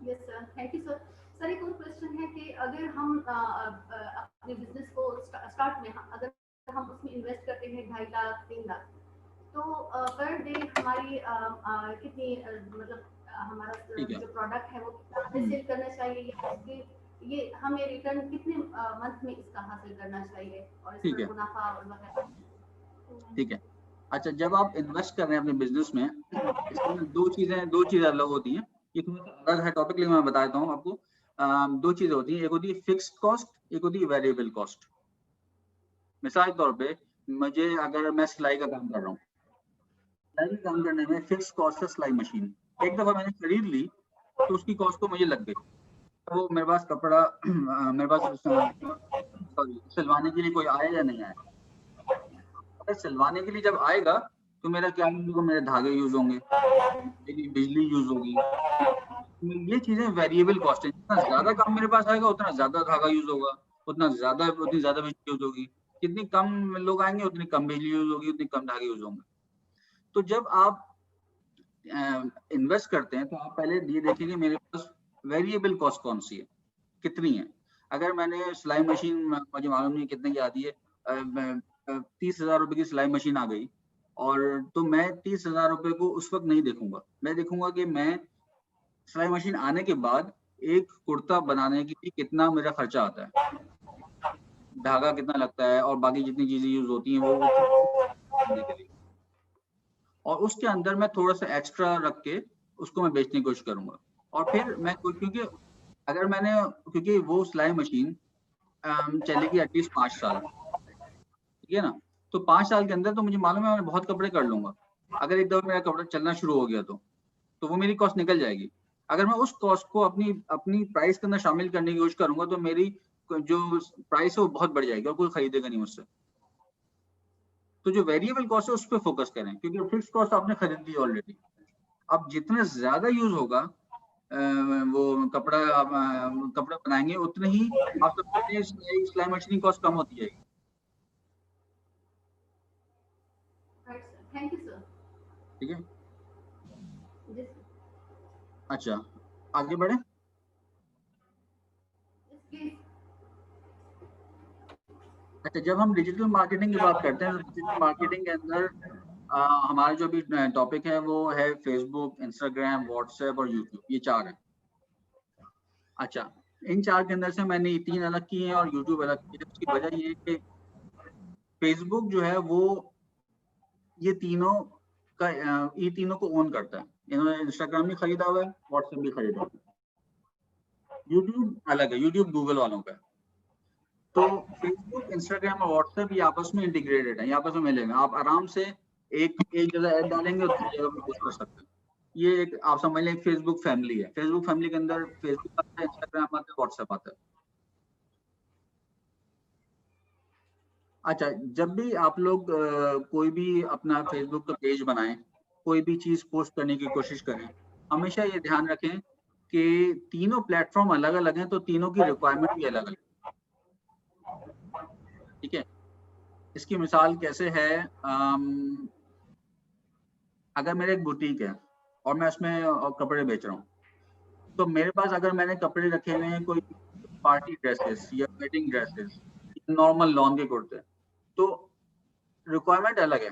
Yes sir, thank you sir. Sir एक और क्वेश्चन है कि अगर हम अपने बिजनेस को स्टार्ट में अगर हम उसमें इन्वेस्ट करते हैं 2.5 लाख 3 लाख, तो पर डे हमारी कितनी मतलब हमारा जो प्रोडक्ट है वो कितना सेल करना चाहिए, या उसके ये हमें रिटर्न कितने मंथ में इसका हासिल करना चाहिए, और इस पर मुनाफा वगैरह। ठीक है। अच्छा, जब आप इन्वेस्ट कर रहे हैं अपने बिजनेस में, इसमें दो चीजें अलग होती हैं। ये थोड़ा सा अलग है टॉपिक, लेकिन मैं बता देता हूँ आपको। दो चीजें होती हैं, एक होती है फिक्स्ड कॉस्ट, एक होती है वेरिएबल कॉस्ट। मिसाल के तौर पे मुझे, अगर मैं सिलाई का काम कर रहा हूँ, सिलाई का काम करने में फिक्स्ड कॉस्ट है सिलाई मशीन। एक दफा मैंने खरीद ली तो उसकी कॉस्ट तो मुझे लग गई, वो मेरे पास कपड़ा मेरे पास सिलवाने के लिए कोई आया या नहीं आया। अगर सिलवाने के लिए जब आएगा तो मेरा क्या यूज होगा, मेरे धागे यूज होंगे, मेरी बिजली यूज होगी। ये चीजें वेरिएबल कॉस्ट है। जितना ज्यादा काम मेरे पास आएगा उतना ज्यादा धागा यूज होगा, उतनी ज्यादा बिजली यूज होगी। जितनी कम लोग आएंगे उतनी कम बिजली यूज होगी, उतनी कम धागे यूज होंगे। तो जब आप इन्वेस्ट करते हैं तो आप पहले ये देखेंगे मेरे पास वेरिएबल कॉस्ट कौन सी है, कितनी है। अगर मैंने सिलाई मशीन, मुझे मालूम नहीं कितने की आती है, 30,000 रुपए की सिलाई मशीन आ गई, और तो मैं 30,000 रुपए को उस वक्त नहीं देखूंगा। मैं देखूंगा कि मैं सिलाई मशीन आने के बाद एक कुर्ता बनाने के लिए कितना मेरा खर्चा आता है, धागा कितना लगता है, और बाकी जितनी चीजें यूज होती हैं वो के लिए, और उसके अंदर मैं थोड़ा सा एक्स्ट्रा रख के उसको मैं बेचने की कोशिश करूंगा। और फिर मैं क्योंकि वो सिलाई मशीन चलेगी एटलीस्ट 5 साल, ठीक है ना। तो 5 साल के अंदर तो मुझे मालूम है मैं बहुत कपड़े कर लूंगा। अगर एक दफा मेरा कपड़ा चलना शुरू हो गया तो वो मेरी कॉस्ट निकल जाएगी। अगर मैं उस कॉस्ट को अपनी प्राइस के अंदर शामिल करने की कोशिश करूंगा तो मेरी जो प्राइस है वो बहुत बढ़ जाएगी और कोई खरीदेगा नहीं मुझसे। तो जो वेरिएबल कॉस्ट है उस पर फोकस करें, क्योंकि फिक्स कॉस्ट आपने खरीद ली ऑलरेडी। अब जितना ज्यादा यूज होगा वो कपड़ा बनाएंगे, उतने ही आप सबके सिलाई मशीन कॉस्ट कम होती जाएगी। Thank you sir. ठीक है। अच्छा, आगे बढ़े। अच्छा, जब हम डिजिटल मार्केटिंग की बात करते हैं तो डिजिटल मार्केटिंग के अंदर हमारा जो भी टॉपिक है वो है फेसबुक, इंस्टाग्राम, व्हाट्सएप और यूट्यूब, ये 4 है। अच्छा, इन 4 के अंदर से मैंने 3 अलग किए हैं और यूट्यूब अलग किए हैं। उसकी वजह ये है कि फेसबुक जो है वो ये तीनों को ओन करता है। इन्होंने इंस्टाग्राम भी खरीदा हुआ है, व्हाट्सएप भी खरीदा हुआ है। यूट्यूब अलग है, यूट्यूब गूगल वालों का है। तो फेसबुक, इंस्टाग्राम और व्हाट्सएप ये आपस में इंटीग्रेटेड है, ये आपस में मिलेंगे। आप आराम से एक जगह ऐड डालेंगे और दूसरी जगह पे पोस्ट कर सकते हैं। ये एक आप समझ लें फेसबुक फैमिली है। फेसबुक फैमिली के अंदर फेसबुक आता है, इंस्टाग्राम आता है, व्हाट्सएप आता है। अच्छा, जब भी आप लोग कोई भी अपना फेसबुक का पेज बनाएं, कोई भी चीज पोस्ट करने की कोशिश करें, हमेशा ये ध्यान रखें कि तीनों प्लेटफॉर्म अलग अलग हैं, तो तीनों की रिक्वायरमेंट भी अलग अलग। ठीक है। इसकी मिसाल कैसे है, अगर मेरे एक बुटीक है और मैं उसमें कपड़े बेच रहा हूँ, तो मेरे पास अगर मैंने कपड़े रखे हुए हैं कोई पार्टी ड्रेसेस या वेडिंग ड्रेसेस, नॉर्मल लॉन के कुर्ते, तो रिक्वायरमेंट अलग है।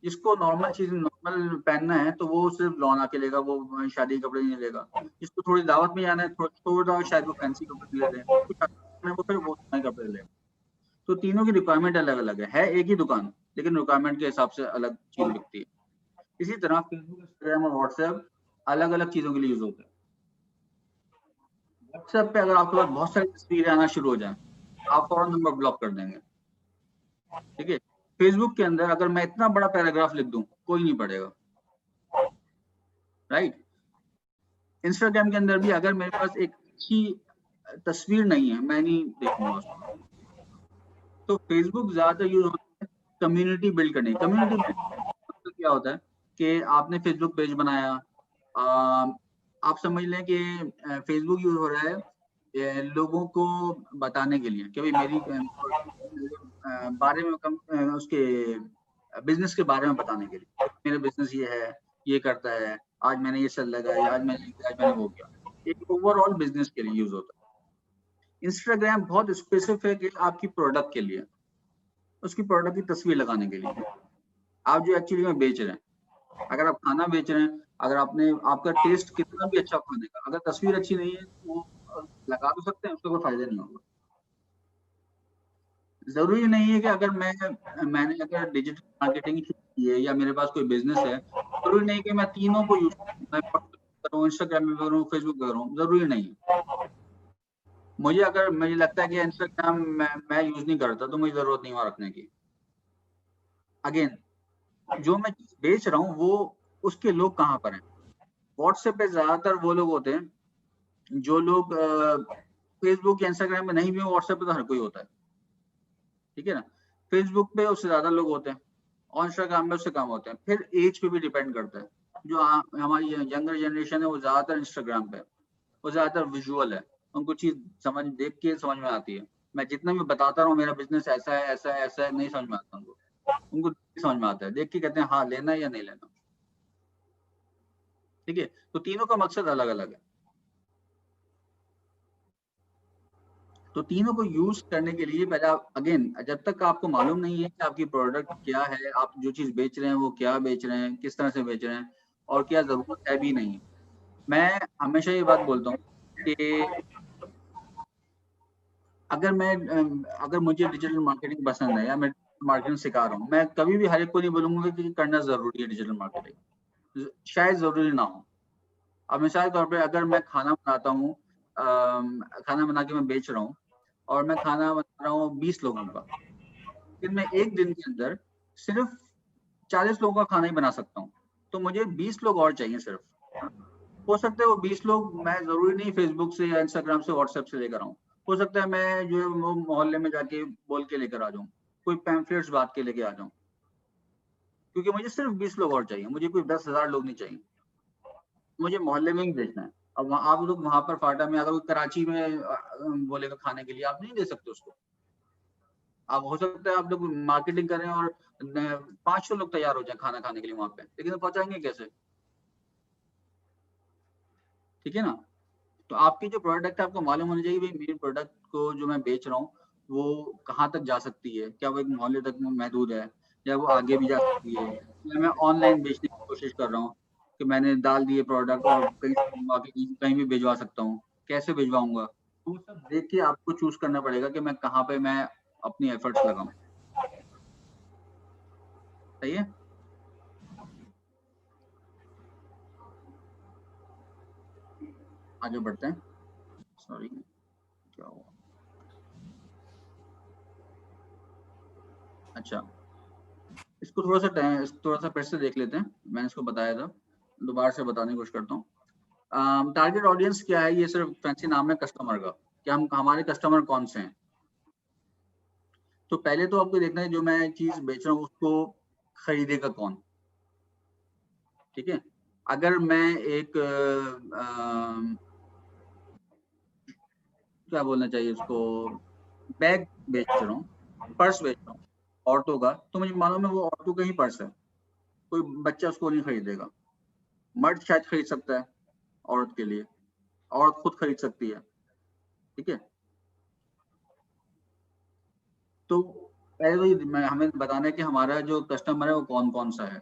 जिसको नॉर्मल चीज नॉर्मल पहनना है तो वो सिर्फ लॉन आके लेगा, वो शादी के कपड़े नहीं लेगा। जिसको थोड़ी दावत में जाना है थोड़ा शायद वो फैंसी कपड़े ले लें, वो फिर वो नए कपड़े लेगा। तो तीनों की रिक्वायरमेंट अलग अलग है एक ही दुकान, लेकिन रिक्वायरमेंट के हिसाब से अलग चीज बिकती है। इसी तरह फेसबुक, इंस्टाग्राम और व्हाट्सएप अलग अलग चीजों के लिए यूज होते हैं। व्हाट्सएप पे अगर आपके पास बहुत सारी तस्वीरें आना शुरू हो जाए, आप फौरन नंबर ब्लॉक कर देंगे, ठीक है। फेसबुक के अंदर अगर मैं इतना बड़ा पैराग्राफ लिख दूं, कोई नहीं पढ़ेगा, राइट। इंस्टाग्राम के अंदर भी अगर मेरे पास एक अच्छी तस्वीर नहीं है, मैं नहीं देखूंगा उसको। तो फेसबुक ज्यादातर यूज होता है कम्युनिटी बिल्ड करने। कम्युनिटी मतलब क्या होता है कि आपने फेसबुक पेज बनाया, आप समझ लें कि फेसबुक यूज हो रहा है लोगों को बताने के लिए कि भाई मेरी बारे में उसके बिजनेस के बारे में बताने के लिए, मेरा बिजनेस ये है, ये करता है, आज मैंने ये सेल लगाया, आज मैंने वो किया। एक ओवरऑल बिजनेस के लिए यूज होता है। इंस्टाग्राम बहुत स्पेसिफिक है आपकी प्रोडक्ट के लिए, उसकी प्रोडक्ट की तस्वीर लगाने के लिए। आप जो एक्चुअली में बेच रहे हैं, अगर आप खाना बेच रहे हैं, अगर आपका टेस्ट कितना भी अच्छा खाने का, अगर तस्वीर अच्छी नहीं है तो वो लगा तो सकते हैं, उसका कोई फायदा नहीं होगा। जरूरी नहीं है कि अगर मैंने अगर डिजिटल मार्केटिंग की है या मेरे पास कोई बिजनेस है, जरूरी नहीं कि मैं तीनों को यूज करूँ, इंस्टाग्राम में करूँ, फेसबुक करूँ, जरूरी नहीं है। मुझे लगता है कि इंस्टाग्राम मैं यूज नहीं करता तो मुझे जरूरत नहीं वहां रखने की। अगेन, जो मैं चीज बेच रहा हूँ वो उसके लोग कहाँ पर हैं। व्हाट्सएप पे ज्यादातर वो लोग होते हैं जो लोग फेसबुक या इंस्टाग्राम में नहीं भी हो, व्हाट्सएप पे तो हर कोई होता है, ठीक है ना। फेसबुक पे उससे ज्यादा लोग होते हैं और इंस्टाग्राम में उससे कम होते हैं। फिर एज पे भी डिपेंड करता है। जो हमारी यंगर जनरेशन है वो ज्यादातर इंस्टाग्राम पे, वो ज्यादातर विजुअल है, उनको चीज देख के समझ में आती है। मैं जितना भी बताता रहा हूँ मेरा बिजनेस ऐसा है ऐसा है ऐसा है, नहीं समझ में आता उनको समझ में आता है, देख के कहते हैं हाँ लेना है या नहीं लेना, ठीक है। तो तीनों का मकसद अलग अलग है। तो तीनों को यूज करने के लिए पहले आप अगेन, जब तक आपको मालूम नहीं है कि आपकी प्रोडक्ट क्या है, आप जो चीज बेच रहे हैं वो क्या बेच रहे हैं, किस तरह से बेच रहे हैं और क्या जरूरत है भी नहीं है। मैं हमेशा ये बात बोलता हूँ कि अगर मुझे डिजिटल मार्केटिंग पसंद है या मैं मार्केटिंग सिखा रहा हूँ, मैं कभी भी हर एक को नहीं बोलूंगा कि करना जरूरी है डिजिटल मार्केटिंग, शायद जरूरी ना हो। अब मिसाल के तौर पे अगर मैं खाना बनाता हूँ, खाना बना के मैं बेच रहा हूँ और मैं खाना बना रहा हूँ 20 लोगों का, लेकिन मैं एक दिन के अंदर सिर्फ 40 लोगों का खाना ही बना सकता हूँ, तो मुझे 20 लोग और चाहिए सिर्फ। हो सकता है वो 20 लोग मैं जरूरी नहीं फेसबुक से या इंस्टाग्राम से व्हाट्सएप से लेकर आऊँ, हो सकता है मैं जो है वो मोहल्ले में जाके बोल के लेकर आ जाऊँ, कोई पैम्फलेट्स बांट के लेके आ जाऊँ, क्योंकि मुझे सिर्फ 20 लोग और चाहिए, मुझे कोई 10,000 लोग नहीं चाहिए, मुझे मोहल्ले में ही भेजना है। अब आप लोग वहां पर फाटा में, अगर वो कराची में बोलेगा खाने के लिए, आप नहीं दे सकते उसको। आप हो सकता है आप लोग मार्केटिंग करें और 500 लोग तैयार हो जाए खाना खाने के लिए वहां पे, लेकिन वो पहुंचाएंगे कैसे, ठीक है ना। तो आपकी जो प्रोडक्ट है आपको मालूम होना चाहिए भाई मेरे प्रोडक्ट को जो मैं बेच रहा हूँ वो कहाँ तक जा सकती है, क्या वो एक मोहल्ले तक महदूद है या वो आगे भी जा सकती है, या मैं ऑनलाइन बेचने की कोशिश कर रहा हूँ कि मैंने डाल दिए प्रोडक्ट और कहीं भी भिजवा सकता हूँ, कैसे भिजवाऊंगा। तो वो सब देख के आपको चूज करना पड़ेगा कि मैं कहाँ पे मैं अपनी एफर्ट्स लगाऊं, सही है। आगे बढ़ते हैं। सॉरी क्या हुआ, अच्छा इसको थोड़ा सा फिर से देख लेते हैं। मैंने इसको बताया था, दोबारा से बताने की कोशिश करता हूँ। टारगेट ऑडियंस क्या है, ये सिर्फ फैंसी नाम है कस्टमर का, कि हम हमारे कस्टमर कौन से हैं। तो पहले तो आपको देखना है जो मैं चीज बेच रहा हूँ उसको खरीदेगा कौन, ठीक है। अगर मैं एक क्या बोलना चाहिए उसको, बैग बेच रहा हूँ, पर्स बेच रहा हूँ औरतों का, तो मुझे मालूम है वो औरतों का ही पर्स है, कोई बच्चा उसको नहीं खरीदेगा। मर्द शायद खरीद सकता है औरत के लिए, औरत खुद खरीद सकती है, ठीक है। तो पहले तो हमें बताना है कि हमारा जो कस्टमर है वो कौन कौन सा है,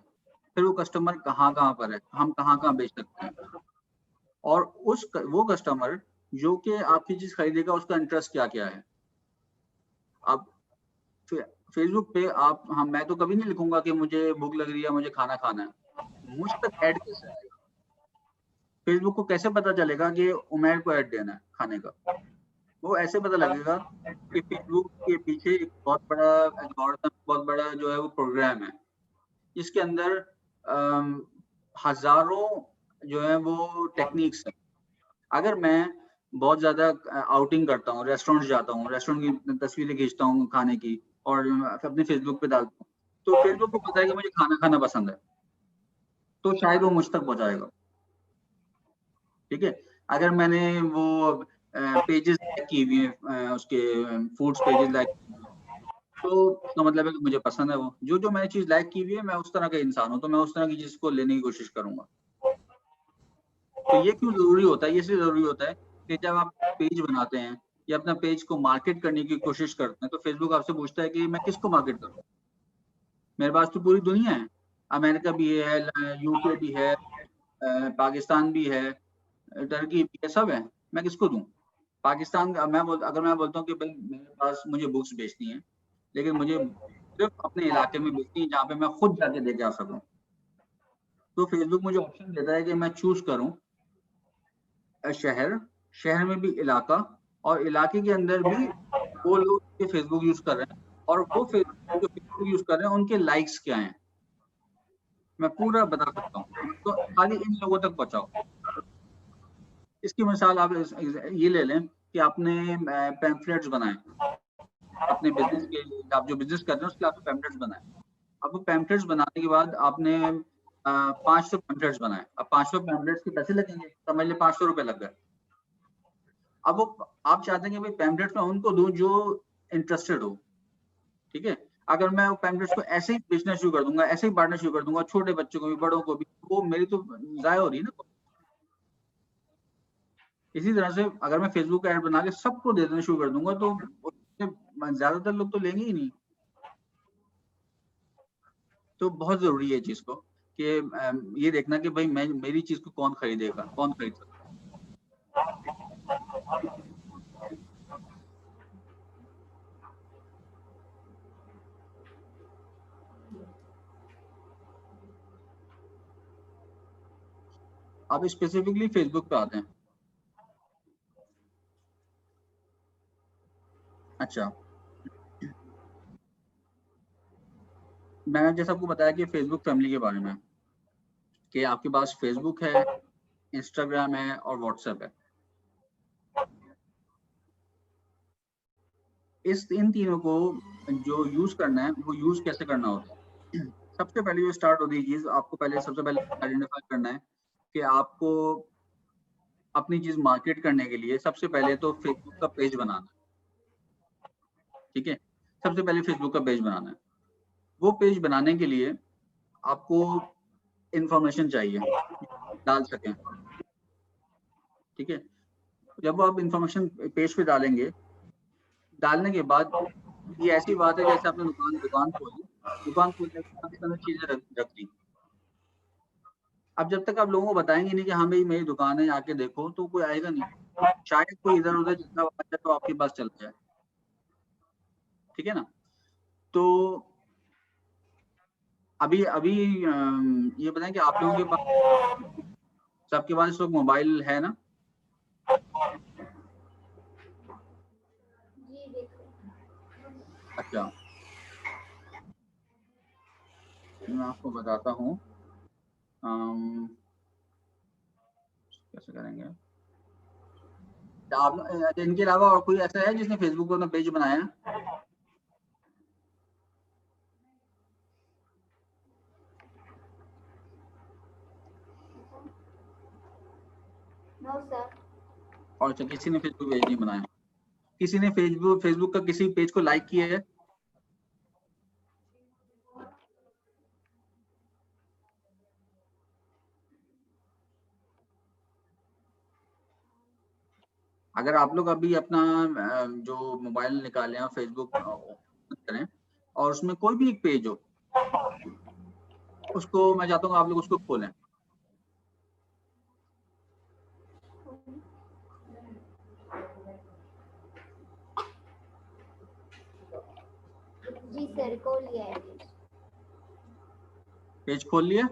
फिर वो कस्टमर कहाँ कहाँ पर है, हम कहाँ कहाँ बेच सकते हैं, और वो कस्टमर जो कि आपकी चीज खरीदेगा उसका इंटरेस्ट क्या क्या है। अब फेसबुक पे आप, हाँ, मैं तो कभी नहीं लिखूंगा कि मुझे भूख लग रही है, मुझे खाना खाना है। मुझ तक ऐड कैसे आएगा? फेसबुक को कैसे पता चलेगा कि उमैर को ऐड देना है खाने का? वो ऐसे पता लगेगा कि फेसबुक के पीछे एक बहुत बड़ा एल्गोरिथम, बहुत बड़ा जो है वो प्रोग्राम है, इसके अंदर हजारों जो है वो टेक्निक्स है। अगर मैं बहुत ज्यादा आउटिंग करता हूँ, रेस्टोरेंट जाता हूँ, रेस्टोरेंट की तस्वीरें खींचता हूँ खाने की और अपने फेसबुक पे डालता हूँ, तो फेसबुक को पता है कि मुझे खाना खाना पसंद है, तो शायद वो मुझ तक पहुंचाएगा। ठीक है, अगर मैंने वो पेजेस लाइक की हुई हैं, उसके फूड्स पेजेस लाइक, तो उसका मतलब है कि मुझे पसंद है वो। जो जो मैंने चीज लाइक की हुई है, मैं उस तरह का इंसान हूँ, तो मैं उस तरह की चीज को लेने की कोशिश करूंगा। तो ये क्यों जरूरी होता है? ये इसलिए जरूरी होता है कि जब आप पेज बनाते हैं या अपना पेज को मार्केट करने की कोशिश करते हैं, तो फेसबुक आपसे पूछता है कि मैं किसको मार्केट करूँ। मेरे पास तो पूरी दुनिया है, अमेरिका भी है, यूके भी है, पाकिस्तान भी है, टर्की भी है, सब है, मैं किसको दूं? पाकिस्तान का अगर मैं बोलता हूँ कि भाई मेरे पास मुझे बुक्स बेचनी है, लेकिन मुझे सिर्फ अपने इलाके में बेचनी है जहाँ पे मैं खुद जाके लेके आ सकूं, तो फेसबुक मुझे ऑप्शन देता है कि मैं चूज करूं शहर, शहर में भी इलाका, और इलाके के अंदर भी वो लोग जो फेसबुक यूज कर रहे हैं, और वो फेसबुक यूज कर रहे हैं उनके लाइक्स क्या हैं, मैं पूरा बता सकता हूँ। तो खाली इन लोगों तक पहुंचाओ। इसकी मिसाल आप ये ले लें कि आपने पैम्फलेट्स बनाए अपने बिजनेस के लिए, आप जो बिजनेस कर रहे हैं उसके लिए आपने पैम्फलेट्स बनाए। अब वो पैम्फलेट्स बनाने के बाद आपने 500 पैम्फलेट्स बनाए। अब 500 पैम्फलेट्स के पैसे लगेंगे, समझ ले 500 रुपए लग गए। अब वो आप चाहते हैं कि भाई पैम्फलेट्स में उनको दूं जो इंटरेस्टेड हो। ठीक है, अगर मैं वो पैम्फलेट्स को ऐसे ही बेचना शुरू कर दूंगा, ऐसे ही बांटना शुरू कर दूंगा, छोटे बच्चों को भी, बड़ों को भी, वो मेरी तो जाया हो रही है ना। इसी तरह से अगर मैं फेसबुक का ऐड बना के सबको दे देना शुरू कर दूंगा, तो ज्यादातर लोग तो लेंगे ही नहीं। तो बहुत जरूरी है चीज को कि ये देखना कि भाई मेरी चीज को कौन खरीदेगा, कौन खरीद सकता है। अब स्पेसिफिकली फेसबुक पे आते हैं। अच्छा, मैंने जैसे आपको बताया कि फेसबुक फैमिली के बारे में, कि आपके पास फेसबुक है, इंस्टाग्राम है और व्हाट्सएप है। इन तीनों को जो यूज करना है, वो यूज कैसे करना होता है? सबसे पहले जो स्टार्ट होती है चीज, आपको सबसे पहले आइडेंटिफाई करना है कि आपको अपनी चीज मार्केट करने के लिए सबसे पहले तो फेसबुक का पेज बनाना है। ठीक है, सबसे पहले फेसबुक का पेज बनाना है। वो पेज बनाने के लिए आपको इंफॉर्मेशन चाहिए डाल सकें। ठीक है, जब आप इंफॉर्मेशन पेज पे डालेंगे, डालने के बाद ये ऐसी बात है जैसे आपने दुकान खोली, दुकान खोलने के बाद इसके अंदर चीजें रख दी। अब जब तक आप लोगों को बताएंगे नहीं कि हाँ भाई मेरी दुकान है आके देखो, तो कोई आएगा नहीं। शायद कोई इधर उधर जितना बचा तो आपके पास चल जाए। ठीक है ना? तो अभी अभी ये बताएं कि आप लोगों के पास, सबके पास इस वक्त मोबाइल है ना? जी देखो। अच्छा, मैं आपको बताता हूँ कैसे करेंगे। आप इनके अलावा और कोई ऐसा है जिसने फेसबुक पर अपना पेज बनाया है? No sir. और अच्छा, किसी ने फेसबुक पेज नहीं बनाया? किसी ने फेसबुक का किसी पेज को लाइक किया है? अगर आप लोग अभी अपना जो मोबाइल निकालें और फेसबुक ओपन करें, और उसमें कोई भी एक पेज हो, उसको मैं चाहता हूँ आप लोग उसको खोलें। जी सर, को लिया है। पेज खोल लिया?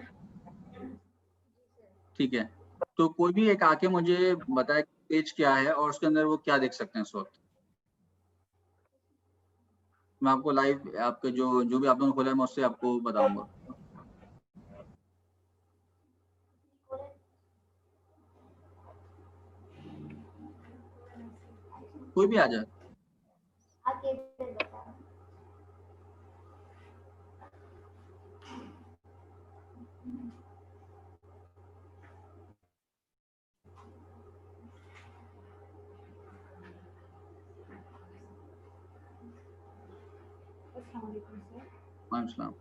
ठीक है, तो कोई भी एक आके मुझे बताए पेज क्या है और उसके अंदर वो क्या देख सकते हैं इस वक्त। मैं आपको लाइव आपके जो भी आप लोगों ने खोला है मैं उससे आपको बताऊंगा। कोई भी आ जाए। आके बता। अस्सलाम वालेकुम सर। वालेकुम।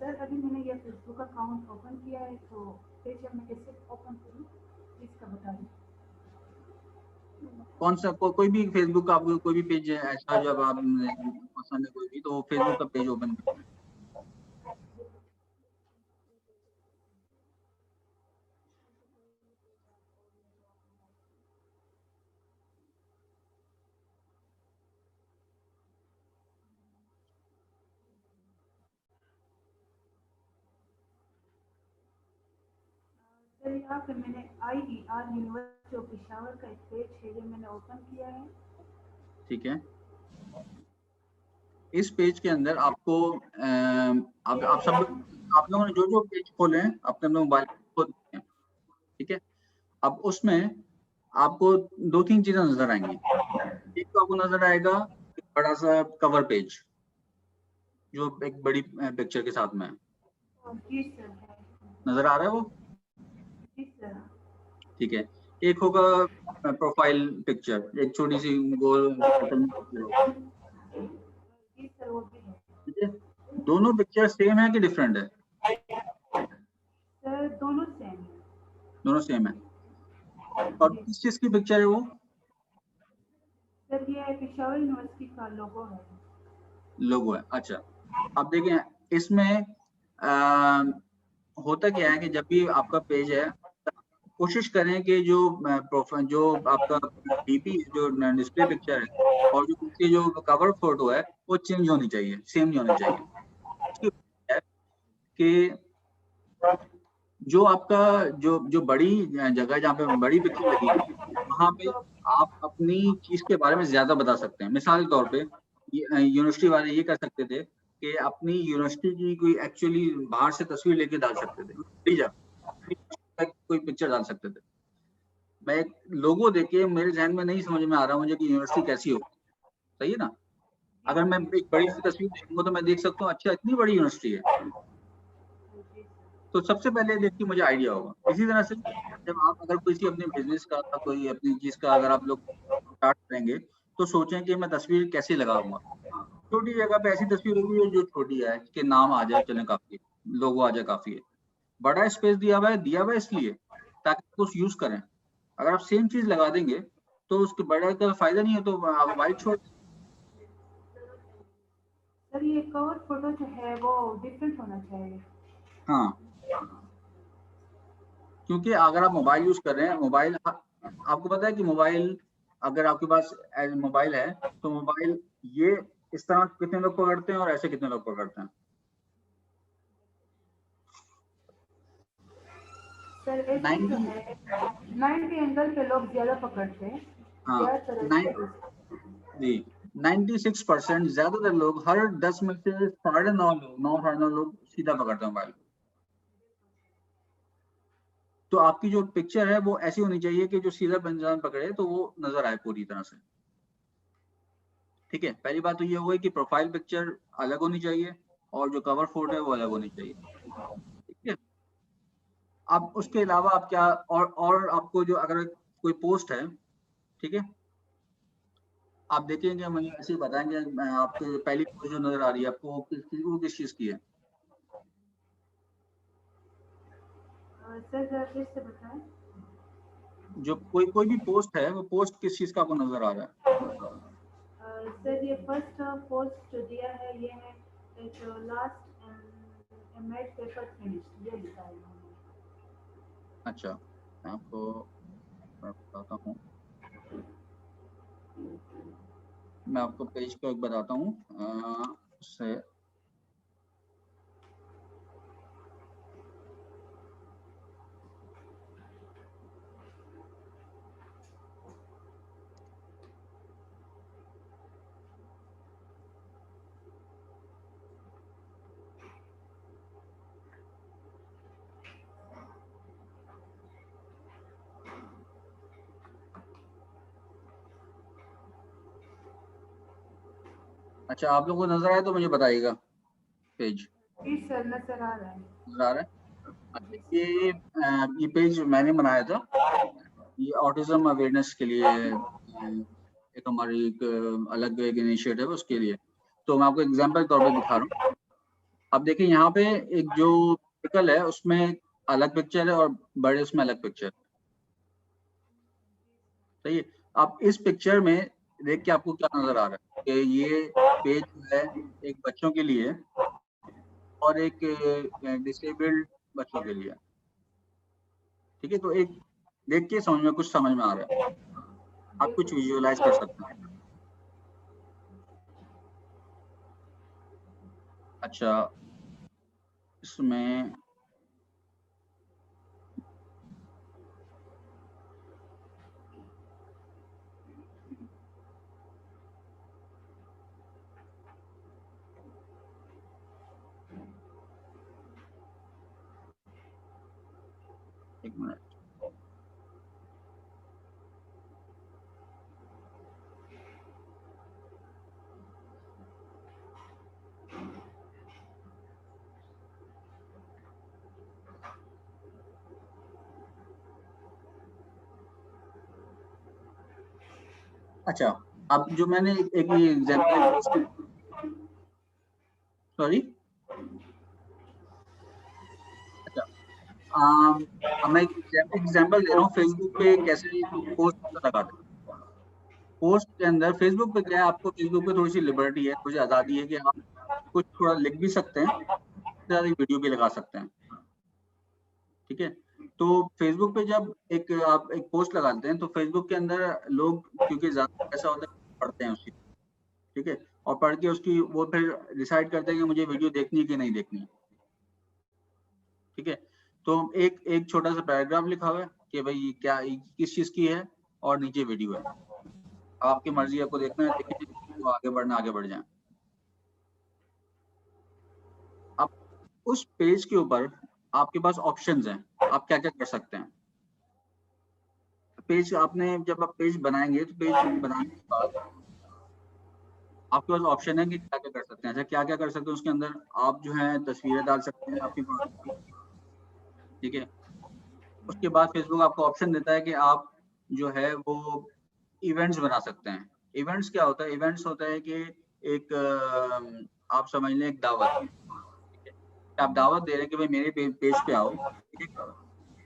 सर अभी मैंने ये फेसबुक अकाउंट ओपन किया है, तो पेज अब मैं कैसे ओपन करूँ इसका बता दें। कौन सा कोई भी फेसबुक का आपको कोई भी पेज है ऐसा जब आप पसंद है कोई भी, तो फेसबुक का पेज ओपन करें। सर यहाँ पे मैंने IER यूनिवर्सिटी ऑफ पेशावर का एक पेज है, ये मैंने ओपन किया है। ठीक है, इस पेज के अंदर आपको आप सब आप लोगों ने जो पेज खोले हैं अपने अपने मोबाइल खोल हैं, ठीक है। अब उसमें आपको दो तीन चीजें नजर आएंगी। एक तो आपको नजर आएगा एक बड़ा सा कवर पेज जो एक बड़ी पिक्चर के साथ में है। जी सर। नजर आ रहा है वो? जी सर। ठीक है, एक होगा प्रोफाइल पिक्चर, एक छोटी सी गोल पिक्चर होगा। जी सर, वो भी है। ठीक है, दोनों पिक्चर सेम है कि डिफरेंट है? सर दोनों सेम है। दोनों सेम है। और किस चीज की पिक्चर है वो? सर ये पेशावर यूनिवर्सिटी का लोगो है। लोगो है, अच्छा। अब देखें इसमें होता क्या है कि जब भी आपका पेज है कोशिश करें कि जो प्रोफाइल जो आपका डीपी जो डिस्प्ले पिक्चर है और जो उसकी जो कवर फोटो है वो चेंज होनी चाहिए, सेम नहीं होनी चाहिए। उसकी वजह है कि जो आपका जो बड़ी जगह जहाँ पे बड़ी पिक्चर लगी है वहाँ पे आप अपनी चीज के बारे में ज्यादा बता सकते हैं। मिसाल के तौर पे यूनिवर्सिटी वाले ये कर सकते थे कि अपनी यूनिवर्सिटी की कोई एक्चुअली बाहर से तस्वीर लेके डाल सकते थे, बड़ी जगह कोई पिक्चर डाल सकते थे। मैं एक लोगो देखे मेरे जहन में नहीं समझ में आ रहा मुझे कि यूनिवर्सिटी कैसी हो, सही है ना। अगर मैं एक बड़ी सी तस्वीर देखूंगा तो मैं देख सकता हूँ अच्छा इतनी बड़ी यूनिवर्सिटी है, तो सबसे पहले देख के मुझे आइडिया होगा। इसी तरह से जब आप अगर किसी अपने बिजनेस का कोई अपनी चीज का अगर आप लोग स्टार्ट करेंगे तो सोचें कि मैं तस्वीर कैसे लगाऊंगा। छोटी जगह पे ऐसी तस्वीर होगी जो छोटी है कि नाम आ जाए चले काफी है, लोगो आ जाए काफी है। बड़ा स्पेस दिया हुआ है इसलिए ताकि कुछ यूज करें। अगर आप सेम चीज लगा देंगे तो उसके बड़ा का फायदा नहीं है, तो आप वाइट छोड़। सर ये कवर फोटो जो है वो डिफरेंट होना चाहिए। हाँ, क्योंकि अगर आप मोबाइल यूज कर रहे हैं, मोबाइल आपको पता है कि मोबाइल अगर आपके पास मोबाइल है तो मोबाइल ये इस तरह कितने लोग पकड़ते हैं और ऐसे कितने लोग पकड़ते हैं? सर ऐसे जो 90 है 90 एंगल के लोग ज्यादा पकड़ते हैं। हाँ जी 96% ज्यादातर लोग हर 10 में से 9.5 लोग सीधा पकड़ते हैं मोबाइल। तो आपकी जो पिक्चर है वो ऐसी होनी चाहिए कि जो सीधा इंसान पकड़े तो वो नजर आए पूरी तरह से। ठीक है, पहली बात तो ये हुई कि प्रोफाइल पिक्चर अलग होनी चाहिए और जो कवर फोटो है वो अलग होनी चाहिए। ठीक है, अब उसके अलावा आप क्या और आपको जो अगर कोई पोस्ट है, ठीक है, आप देखेंगे मुझे ऐसे ही बताएंगे आपको पहली पोस्ट जो नजर आ रही है आपको वो किस चीज की है? सर जरा फिर से बताएं। जो कोई भी पोस्ट है वो पोस्ट किस चीज का आपको नजर आ रहा है? सर ये फर्स्ट पोस्ट जो दिया है ये है एक लास्ट एमएड पेपर फिनिश्ड ये लिखा है इन्होंने। अच्छा, मैं आपको बताता हूँ, मैं आपको पेज को एक बताता हूँ उससे। अच्छा, आप लोगों को नजर आए तो मुझे बताइएगा पेज। जी सर नजर आ रहा है। नजर आ रहा है? अच्छा, ये पेज मैंने बनाया था, ये ऑटिज्म अवेयरनेस के लिए एक हमारी एक अलग एक इनिशिएटिव है उसके लिए। तो मैं आपको एग्जांपल के तौर पे दिखा रहा हूँ। अब देखिए यहाँ पे एक जो आर्टिकल है उसमें अलग पिक्चर है और बड़े उसमें अलग पिक्चर है। सही है। अब इस पिक्चर में देख के आपको क्या नजर आ रहा है कि ये पेज है एक बच्चों के लिए और एक डिसेबल्ड बच्चों के लिए। ठीक है, तो एक देख के समझ में कुछ समझ में आ रहा है, आप कुछ विजुअलाइज कर सकते हैं। अच्छा, इसमें एक मिनट, अच्छा अब जो मैंने एक एग्जांपल, सॉरी, अच्छा अब मैं एग्जांपल दे रहा हूँ फेसबुक पे कैसे पोस्ट लगाते हैं। पोस्ट के अंदर फेसबुक पे क्या है, आपको फेसबुक पे थोड़ी सी लिबर्टी है, थोड़ी सी आज़ादी है कि आप कुछ थोड़ा लिख भी सकते हैं, वीडियो भी लगा सकते हैं। ठीक है, तो फेसबुक पे जब आप एक पोस्ट लगाते हैं तो फेसबुक के अंदर लोग, क्योंकि ज्यादा ऐसा होता है, पढ़ते हैं उसकी। ठीक है, और पढ़ के उसकी वो फिर डिसाइड करते हैं कि मुझे वीडियो देखनी है कि नहीं देखनी है। ठीक है, तो एक एक छोटा सा पैराग्राफ लिखा हुआ है कि भाई क्या किस चीज की है और नीचे वीडियो है, आपकी मर्जी, आपको देखना है देखिए, तो आगे बढ़ना आगे बढ़ जाए। अब उस पेज के ऊपर आपके पास ऑप्शंस हैं, आप क्या क्या कर सकते हैं। पेज आपने जब आप पेज बनाएंगे तो पेज बनाने के बाद आपके पास ऑप्शन है कि क्या क्या कर सकते हैं। अच्छा, क्या क्या कर सकते हैं उसके अंदर, आप जो है तस्वीरें डाल सकते हैं आपकी प्रोडक्ट की। ठीक है, उसके बाद फेसबुक आपको ऑप्शन देता है कि आप जो है वो इवेंट्स बना सकते हैं। इवेंट्स क्या होता है? इवेंट्स होता है कि एक आप समझ लें एक दावत। ठीक है, आप दावत दे रहे हैं कि भाई मेरे पेज पे आओ एक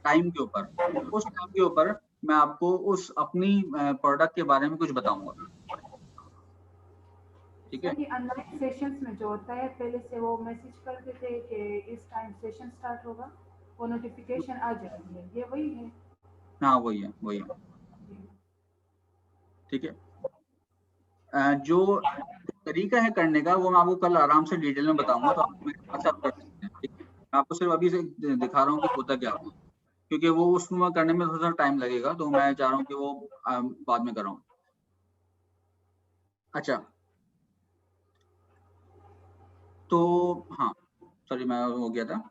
टाइम के ऊपर, उस टाइम के ऊपर मैं आपको उस अपनी प्रोडक्ट के बारे में कुछ बताऊंगा। ठीक है, सर ये ऑनलाइन सेशंस में जो होता है पहले से वो मैसेज करते थे कि इस टाइम सेशन स्टार्ट होगा, वो नोटिफिकेशन आ जाती है, ये वही है? हाँ वही है, वही है। ठीक है, जो तरीका है करने का वो मैं आपको कल आराम से डिटेल में बताऊंगा, तो आप मेरे पास आप कर सकते हैं। ठीक है, मैं आपको सिर्फ अभी से दिखा रहा हूँ कि होता क्या है, क्योंकि वो उसमें करने में थोड़ा सा टाइम लगेगा, तो मैं चाह रहा हूँ कि वो बाद में कराऊँ। अच्छा, तो हाँ, सॉरी मैं हो गया था।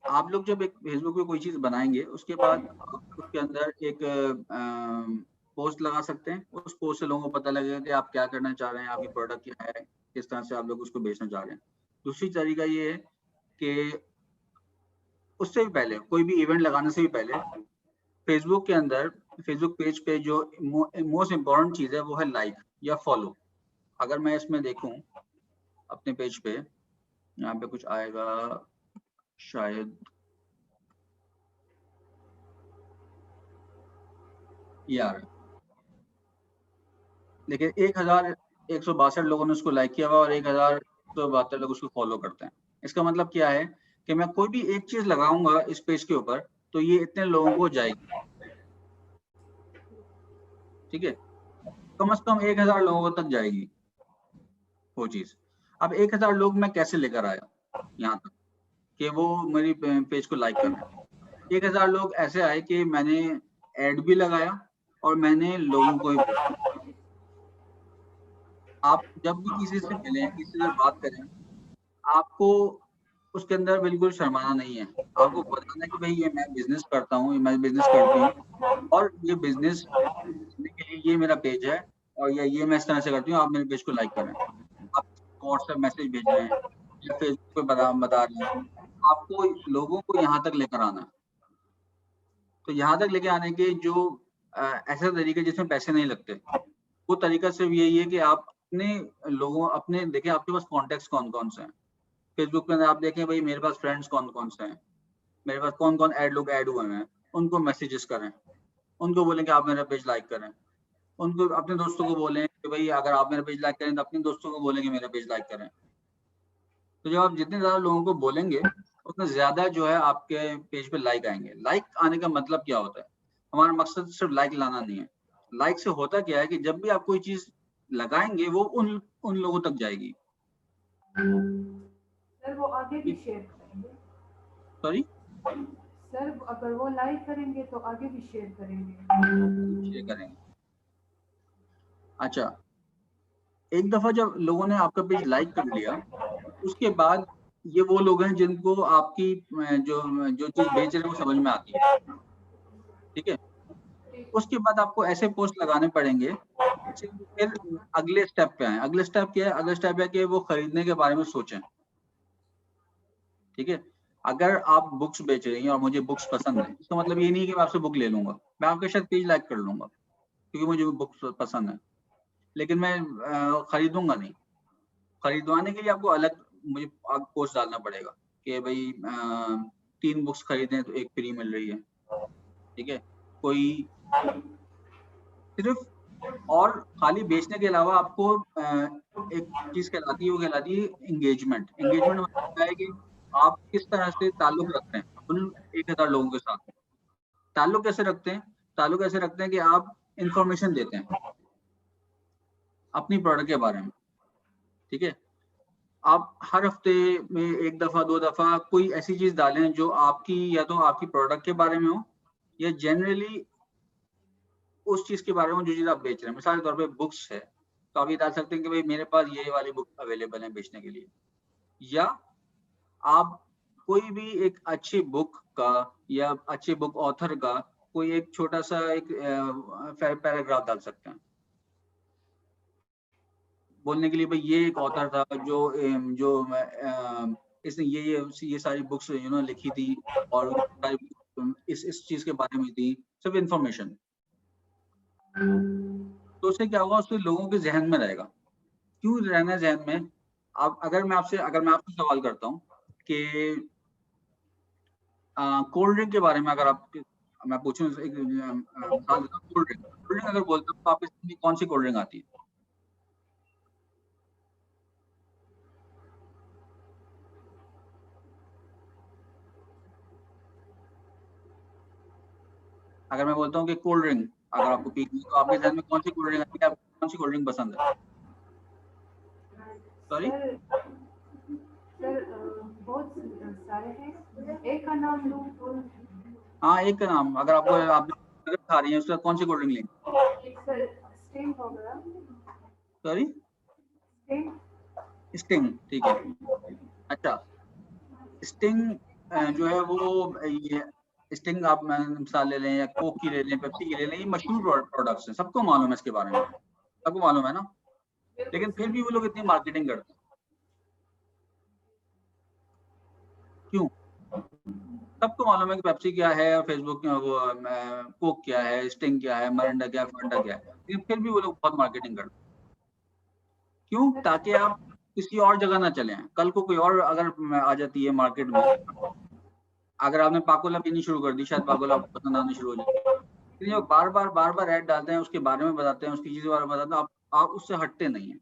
आप लोग जब एक फेसबुक पे कोई चीज़ बनाएंगे उसके बाद आप उसके अंदर एक पोस्ट लगा सकते हैं। उस पोस्ट से लोगों को पता लगेगा कि आप क्या करना चाह रहे हैं, आपकी प्रोडक्ट क्या है, किस तरह से आप लोग उसको बेचना चाह रहे हैं। दूसरी तरीका ये है कि उससे भी पहले, कोई भी इवेंट लगाने से भी पहले, फेसबुक के अंदर फेसबुक पेज पे जो मोस्ट इम्पोर्टेंट चीज़ है वो है लाइक या फॉलो। अगर मैं इसमें देखूं अपने पेज पे, यहाँ पे कुछ आएगा शायद, ये आ रहा है। लेकिन 1162 लोगों ने उसको लाइक किया हुआ और 1172 लोग उसको फॉलो करते हैं। इसका मतलब क्या है कि मैं कोई भी एक चीज लगाऊंगा इस पेज के ऊपर तो ये इतने लोगों को जाएगी, ठीक है, कम से कम 1000 लोगों तक जाएगी वो चीज। अब 1000 लोग मैं कैसे लेकर आया यहाँ तक कि वो मेरी पेज को लाइक कर रहे हैं? 1000 लोग ऐसे आए कि मैंने एड भी लगाया और मैंने लोगों को भी। आप जब भी किसी से मिलें, किसी से बात करें, आपको उसके अंदर बिल्कुल शर्माना नहीं है। आपको बताना है कि भाई ये मैं बिजनेस करता हूँ, ये मैं बिजनेस करती हूँ और ये बिजनेस करने के लिए ये मेरा पेज है और ये मैं इस तरह से करती हूँ, आप मेरे पेज को लाइक करें। आप व्हाट्सएप मैसेज भेज रहे हैं या फेसबुक पे बता रहे हैं, आपको लोगों को यहाँ तक लेकर आना है। तो यहाँ तक लेके आने के जो ऐसा तरीका जिसमें पैसे नहीं लगते, वो तरीका सिर्फ यही है कि आप अपने लोगों अपने देखें आपके पास कॉन्टेक्ट्स कौन कौन से हैं। फेसबुक पे आप देखें भाई मेरे पास फ्रेंड्स कौन कौन से हैं, मेरे पास कौन कौन लोग ऐड हुए हैं, उनको मैसेजेस करें, उनको बोलें कि आप मेरा पेज लाइक करें, उनको अपने दोस्तों को बोलें कि भाई अगर आप मेरा पेज लाइक करें तो अपने दोस्तों को बोलें कि मेरा पेज लाइक करें। तो जब आप जितने ज्यादा लोगों को बोलेंगे उतना ज्यादा जो है आपके पेज पे लाइक आएंगे। लाइक आने का मतलब क्या होता है? हमारा मकसद सिर्फ लाइक लाना नहीं है। लाइक से होता क्या है कि जब भी आप कोई चीज लगाएंगे वो उन लोगों तक जाएगी। सर वो आगे भी शेयर करेंगे। सॉरी सर अगर वो लाइक करेंगे तो आगे भी शेयर करेंगे। अच्छा, एक दफा जब लोगों ने आपका पेज लाइक कर लिया उसके बाद ये वो लोग हैं जिनको आपकी जो चीज बेच रहे हैं वो समझ में आती है, ठीक है। उसके बाद आपको ऐसे पोस्ट लगाने पड़ेंगे फिर अगले स्टेप पे आए। अगले स्टेप क्या है? अगले स्टेप है कि वो खरीदने के बारे में सोचें, ठीक है। अगर आप बुक्स बेच रही हैं और मुझे बुक्स पसंद है, इसका मतलब ये नहीं है कि मैं आपसे बुक ले लूंगा, मैं आपके शायद पेज लाइक कर लूंगा क्योंकि मुझे बुक्स पसंद है, लेकिन मैं खरीदूंगा नहीं। खरीदवाने के लिए आपको अलग मुझे पोस्ट डालना पड़ेगा कि भाई 3 बुक्स खरीदें तो 1 फ्री मिल रही है, ठीक है। कोई सिर्फ और खाली बेचने के अलावा आपको एक चीज कहलाती है, वो कहलाती है एंगेजमेंट। एंगेजमेंट मतलब है कि आप किस तरह से ताल्लुक रखते हैं उन 1000 लोगों के साथ। ताल्लुक कैसे रखते हैं? ताल्लुक ऐसे रखते हैं कि आप इंफॉर्मेशन देते हैं अपनी प्रोडक्ट के बारे में, ठीक है। आप हर हफ्ते में 1 दफा 2 दफा कोई ऐसी चीज डालें जो आपकी या तो आपकी प्रोडक्ट के बारे में हो या जनरली उस चीज के बारे में जो चीज आप बेच रहे हैं। मिसाल के तौर पे बुक्स है तो आप ये डाल सकते हैं कि भाई मेरे पास ये वाली बुक अवेलेबल है बेचने के लिए, या आप कोई भी एक अच्छी बुक का या अच्छे बुक ऑथर का कोई एक छोटा सा एक पैराग्राफ डाल सकते हैं बोलने के लिए भाई ये एक ऑथर था जो इसने ये सारी बुक्स लिखी थी और इस चीज के बारे में थी, सिर्फ इंफॉर्मेशन। तो उससे क्या होगा? उससे लोगों के जहन में रहेगा। क्यों रहना है जहन में? अब अगर मैं आपसे सवाल करता हूँ कि कोल्ड ड्रिंक के बारे में अगर मैं पूछूं, एक मिसाल देता हूँ, कोल्ड ड्रिंक अगर बोलता हूँ तो आपके सामने कौन सी कोल्ड ड्रिंक आती है? अगर मैं बोलता हूँ कि कोल्ड ड्रिंक अगर आपको पीनी तो आपके ध्यान में कौन सी कोल्ड ड्रिंक आती है? आपको कौन सी कोल्ड ड्रिंक पसंद है? सॉरी सर बहुत सारे हैं, एक का नाम लूं तो? हाँ, एक का नाम। अगर आपको आप खा रही हैं उसका कौन सी कोल्ड ड्रिंक लेंगे? सर स्टिंग हो गया। सॉरी स्टिंग, ठीक है। अच्छा, स्टिंग जो है वो ये स्टिंग आप मिसाल ले लें या कोक की ले लें, पेप्सी की ले लें, ये मशहूर प्रोडक्ट्स हैं, सबको मालूम है इसके बारे में, सबको मालूम है ना। लेकिन फिर भी वो लोग इतनी मार्केटिंग करते हैं, क्यों? सबको मालूम है कि पेप्सी क्या है और फेसबुक वो कोक क्या है, स्टिंग क्या है, मरिंडा क्या है, फंडा क्या है, लेकिन फिर भी वो लोग बहुत मार्केटिंग करते हैं। क्यों? ताकि आप किसी और जगह ना चले। कल को कोई और अगर आ जाती है मार्केट में, अगर आपने पाकोला पीनी शुरू कर दी, शायद पाकोला आपको पसंद आना शुरू हो जाए। लेकिन जब बार बार ऐड डालते हैं, उसके बारे में बताते हैं, उसकी चीज़ों के बारे में बताते हैं, आप आप उससे हटते नहीं हैं।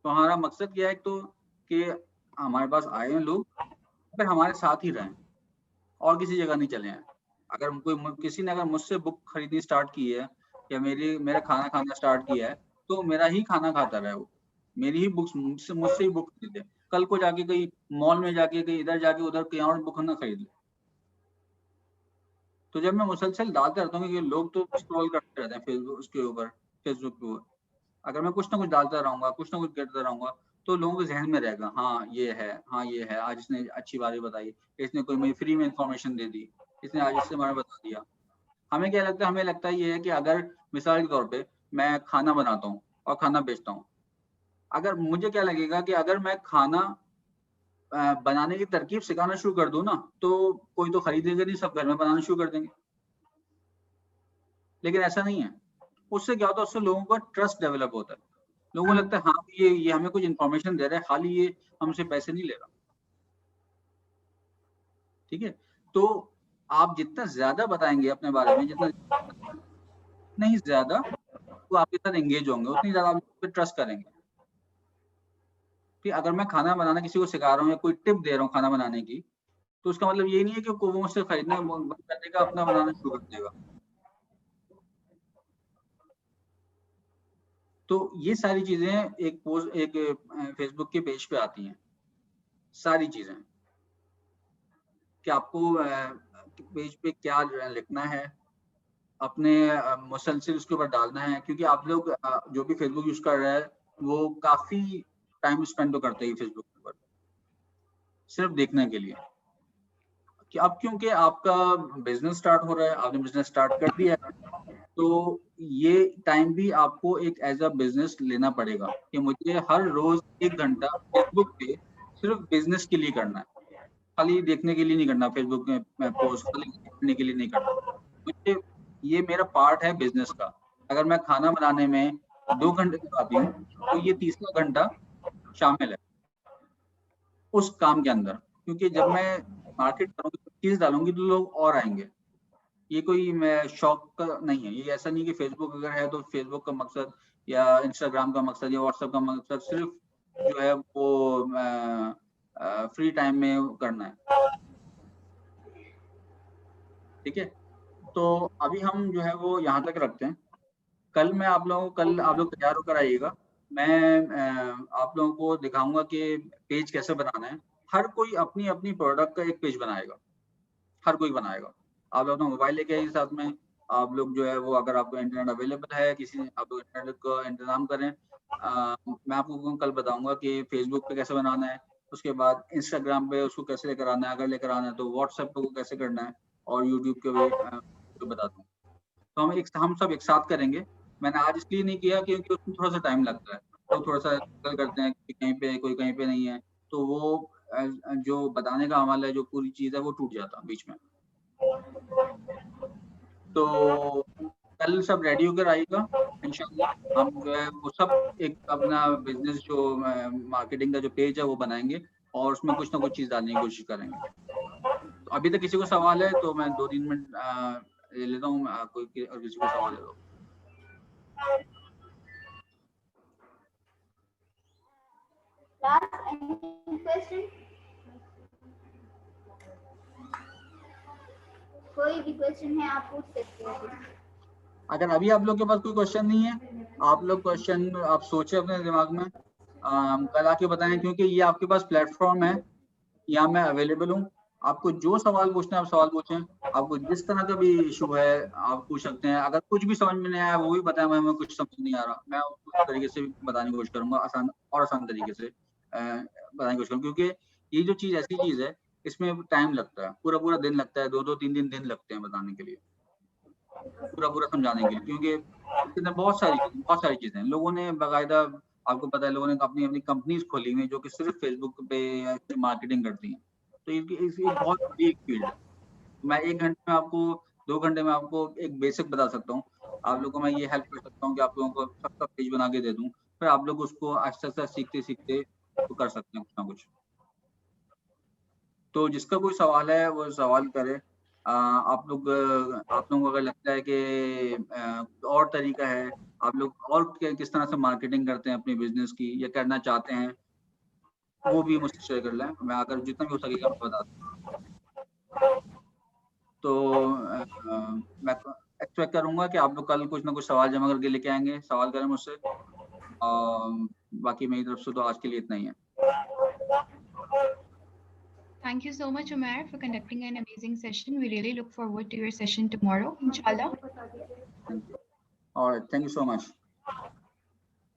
तो हमारा मकसद क्या है, तो कि हमारे पास आए हैं लोग, फिर हमारे साथ ही रहें और किसी जगह नहीं चले हैं। अगर किसी ने अगर मुझसे बुक खरीदनी स्टार्ट की है या मेरा खाना खाना स्टार्ट किया है, तो मेरा ही खाना खाता रहे वो, मेरी ही बुक्स मुझसे ही बुक खरीदे। कल को जाके कहीं मॉल में जाके कहीं इधर जाके उधर कहीं और बुक ना खरीद ले। तो जब मैं मुसलसल डालता रहता हूँ कि लोग तो स्क्रॉल करते रहते हैं फेसबुक के ऊपर, अगर मैं कुछ ना कुछ डालता रहूंगा, कुछ ना कुछ करता रहूंगा, तो लोगों के जहन में रहेगा, हाँ ये है, हाँ ये है, आज इसने अच्छी बातें बताई, इसने कोई मुझे फ्री में इंफॉर्मेशन दे दी, इसने आज इससे हमारा बता दिया। हमें क्या लगता है, हमें लगता है ये है कि अगर मिसाल के तौर पे मैं खाना बनाता हूँ और खाना बेचता हूँ, अगर मुझे क्या लगेगा कि अगर मैं खाना बनाने की तरकीब सिखाना शुरू कर दूं ना, तो कोई तो खरीदेगा नहीं, सब घर में बनाना शुरू कर देंगे। लेकिन ऐसा नहीं है। उससे क्या होता है, उससे लोगों का ट्रस्ट डेवलप होता है। लोगों को लगता है हाँ ये हमें कुछ इन्फॉर्मेशन दे रहा है, खाली ये हमसे पैसे नहीं ले रहा। ठीक है, तो आप जितना ज्यादा बताएंगे अपने बारे में, जितना नहीं ज्यादा वो आपके साथ एंगेज होंगे, उतनी ज्यादा आप पे ट्रस्ट करेंगे। कि अगर मैं खाना बनाना किसी को सिखा रहा हूँ या कोई टिप दे रहा हूँ खाना बनाने की, तो उसका मतलब ये नहीं है कि वो मुझसे खरीदना बंद कर देगा, अपना बनाना शुरू कर देगा। तो ये सारी चीजें एक फेसबुक के पेज पे आती हैं, सारी चीजें कि आपको पेज पे क्या लिखना है, अपने मुसलसल उसके ऊपर डालना है। क्योंकि आप लोग जो भी फेसबुक यूज कर रहे हैं वो काफी टाइम स्पेंड तो करते ही फेसबुक के ऊपर, सिर्फ देखने के लिए। कि अब क्योंकि आपका बिजनेस स्टार्ट हो रहा है, आपने बिजनेस स्टार्ट कर दिया है, तो ये टाइम भी आपको एक एज अ बिजनेस लेना पड़ेगा कि मुझे हर रोज 1 घंटा फेसबुक पे सिर्फ बिजनेस के लिए करना है, खाली देखने के लिए नहीं करना, फेसबुक में पोस्ट खाली देखने के लिए नहीं करना मुझे। ये मेरा पार्ट है बिजनेस का। अगर मैं खाना बनाने में 2 घंटे लगाती हूँ, तो ये तीसरा घंटा शामिल है उस काम के अंदर। क्योंकि जब मैं मार्केट करूंगी, चीज डालूंगी, तो लोग और आएंगे। ये कोई मैं शौक का नहीं है। ये ऐसा नहीं कि फेसबुक अगर है तो फेसबुक का मकसद या इंस्टाग्राम का मकसद या व्हाट्सएप का मकसद सिर्फ जो है वो फ्री टाइम में करना है। ठीक है, तो अभी हम जो है वो यहाँ तक रखते हैं। कल आप लोग तैयार होकर आइएगा। मैं आप लोगों को दिखाऊंगा कि पेज कैसे बनाना है। हर कोई अपनी अपनी प्रोडक्ट का एक पेज बनाएगा, हर कोई बनाएगा। आप अपना मोबाइल लेके आइए साथ में। आप लोग जो है वो, अगर आपको इंटरनेट अवेलेबल है, आप लोग इंटरनेट का इंतजाम करें। मैं आपको कल बताऊंगा कि फेसबुक पे कैसे बनाना है, उसके बाद इंस्टाग्राम पे उसको कैसे लेकर आना है, अगर लेकर आना है तो व्हाट्सएप पे को कैसे करना है, और यूट्यूब के भी बता दूँ। तो हम सब एक साथ करेंगे। मैंने आज इसलिए नहीं किया क्योंकि उसमें थोड़ा सा टाइम लगता है, तो थोड़ा सा करते हैं कि कहीं पे कोई कहीं पे नहीं है, तो वो जो बताने का अमल है, जो पूरी चीज है, वो टूट जाता बीच में। तो कल सब रेडी होकर आएगा इंशाल्लाह। हम जो है वो सब एक अपना बिजनेस जो मार्केटिंग का जो पेज है वो बनाएंगे, और उसमें कुछ ना कुछ चीज डालने की कोशिश करेंगे। तो अभी तक किसी को सवाल है तो मैं 2-3 मिनट ले लेता हूँ। कोई और किसी को सवाल है तो। Last, any question? कोई भी क्वेश्चन है आप पूछ सकते हो। अगर अभी आप लोग के पास कोई क्वेश्चन नहीं है, आप लोग क्वेश्चन आप सोचे अपने दिमाग में, कल आके बताएं। क्योंकि ये आपके पास प्लेटफॉर्म है, यहाँ मैं अवेलेबल हूँ। आपको जो सवाल पूछना है आप सवाल पूछें। आपको जिस तरह का भी इशू है आप पूछ सकते हैं। अगर कुछ भी समझ में नहीं आया वो भी बताएं, हमें कुछ समझ नहीं आ रहा, मैं उस तरीके से बताने की कोशिश करूंगा, आसान तरीके से बताने की कोशिश करूंगा। क्योंकि ये जो चीज ऐसी चीज है, इसमें टाइम लगता है, पूरा पूरा दिन लगता है, 2-3 दिन लगते हैं बताने के लिए, पूरा समझाने के लिए। क्योंकि इसमें बहुत सारी चीजें हैं। लोगों ने बाकायदा, आपको पता है, लोगों ने अपनी अपनी कंपनीज खोली हुई जो कि सिर्फ फेसबुक पे मार्केटिंग करती हैं। तो ये बहुत बड़ी एक फील्ड है। मैं 1 घंटे में आपको, 2 घंटे में आपको एक बेसिक बता सकता हूँ। आप लोगों को मैं ये हेल्प कर सकता हूँ कि आप लोगों को सबका पेज बना के दे दूँ, फिर आप लोग उसको आहिस्ता आहिस्ता सीखते सीखते तो कर सकते हैं कुछ ना कुछ। तो जिसका कोई सवाल है वो सवाल करे। आप लोगों को अगर लगता है कि और तरीका है, आप लोग और किस तरह से मार्केटिंग करते हैं अपनी बिजनेस की या करना चाहते हैं, वो भी मुझसे शेयर कर लें, मैं अगर जितना भी हो सकेगा मैं बता दूँ। तो मैं एक्सपेक्ट करूंगा कि आप लोग कल कुछ ना कुछ सवाल जमा करके लेके आएंगे, सवाल करें मुझसे। बाकी मेरी तरफ से तो आज के लिए इतना ही है। Thank you so much, Umair, for conducting an amazing session. We really look forward to your session tomorrow, inshallah. Thank you. All right, thank you so much.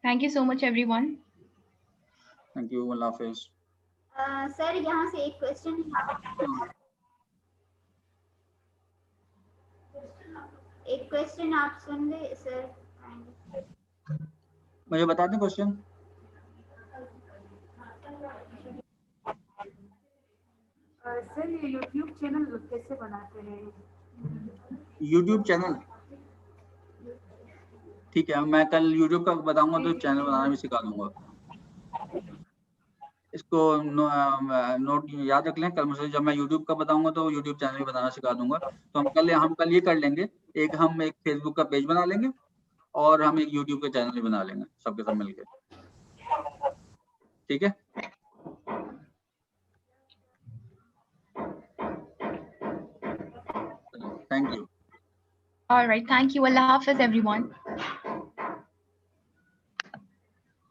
Thank you so much, everyone. Thank you. Allah Hafiz. Sir यहाँ से एक question आप सुन ले sir. मुझे बता दें question. Sir ये YouTube channel कैसे बनाते हैं? यूट्यूब चैनल ठीक है, मैं कल यूट्यूब का बताऊंगा तो चैनल बनाना भी सिखा दूंगा। इसको नोट याद रख लें, कल मुझे जब मैं यूट्यूब का बताऊंगा तो यूट्यूब चैनल भी बनाना सिखा दूंगा। तो हम कल ये कर लेंगे, हम एक फेसबुक का पेज बना लेंगे और हम एक यूट्यूब का चैनल भी बना लेंगे सबके सब मिलके, ठीक है? Thank you. All right. Thank you. Allah Hafiz, everyone.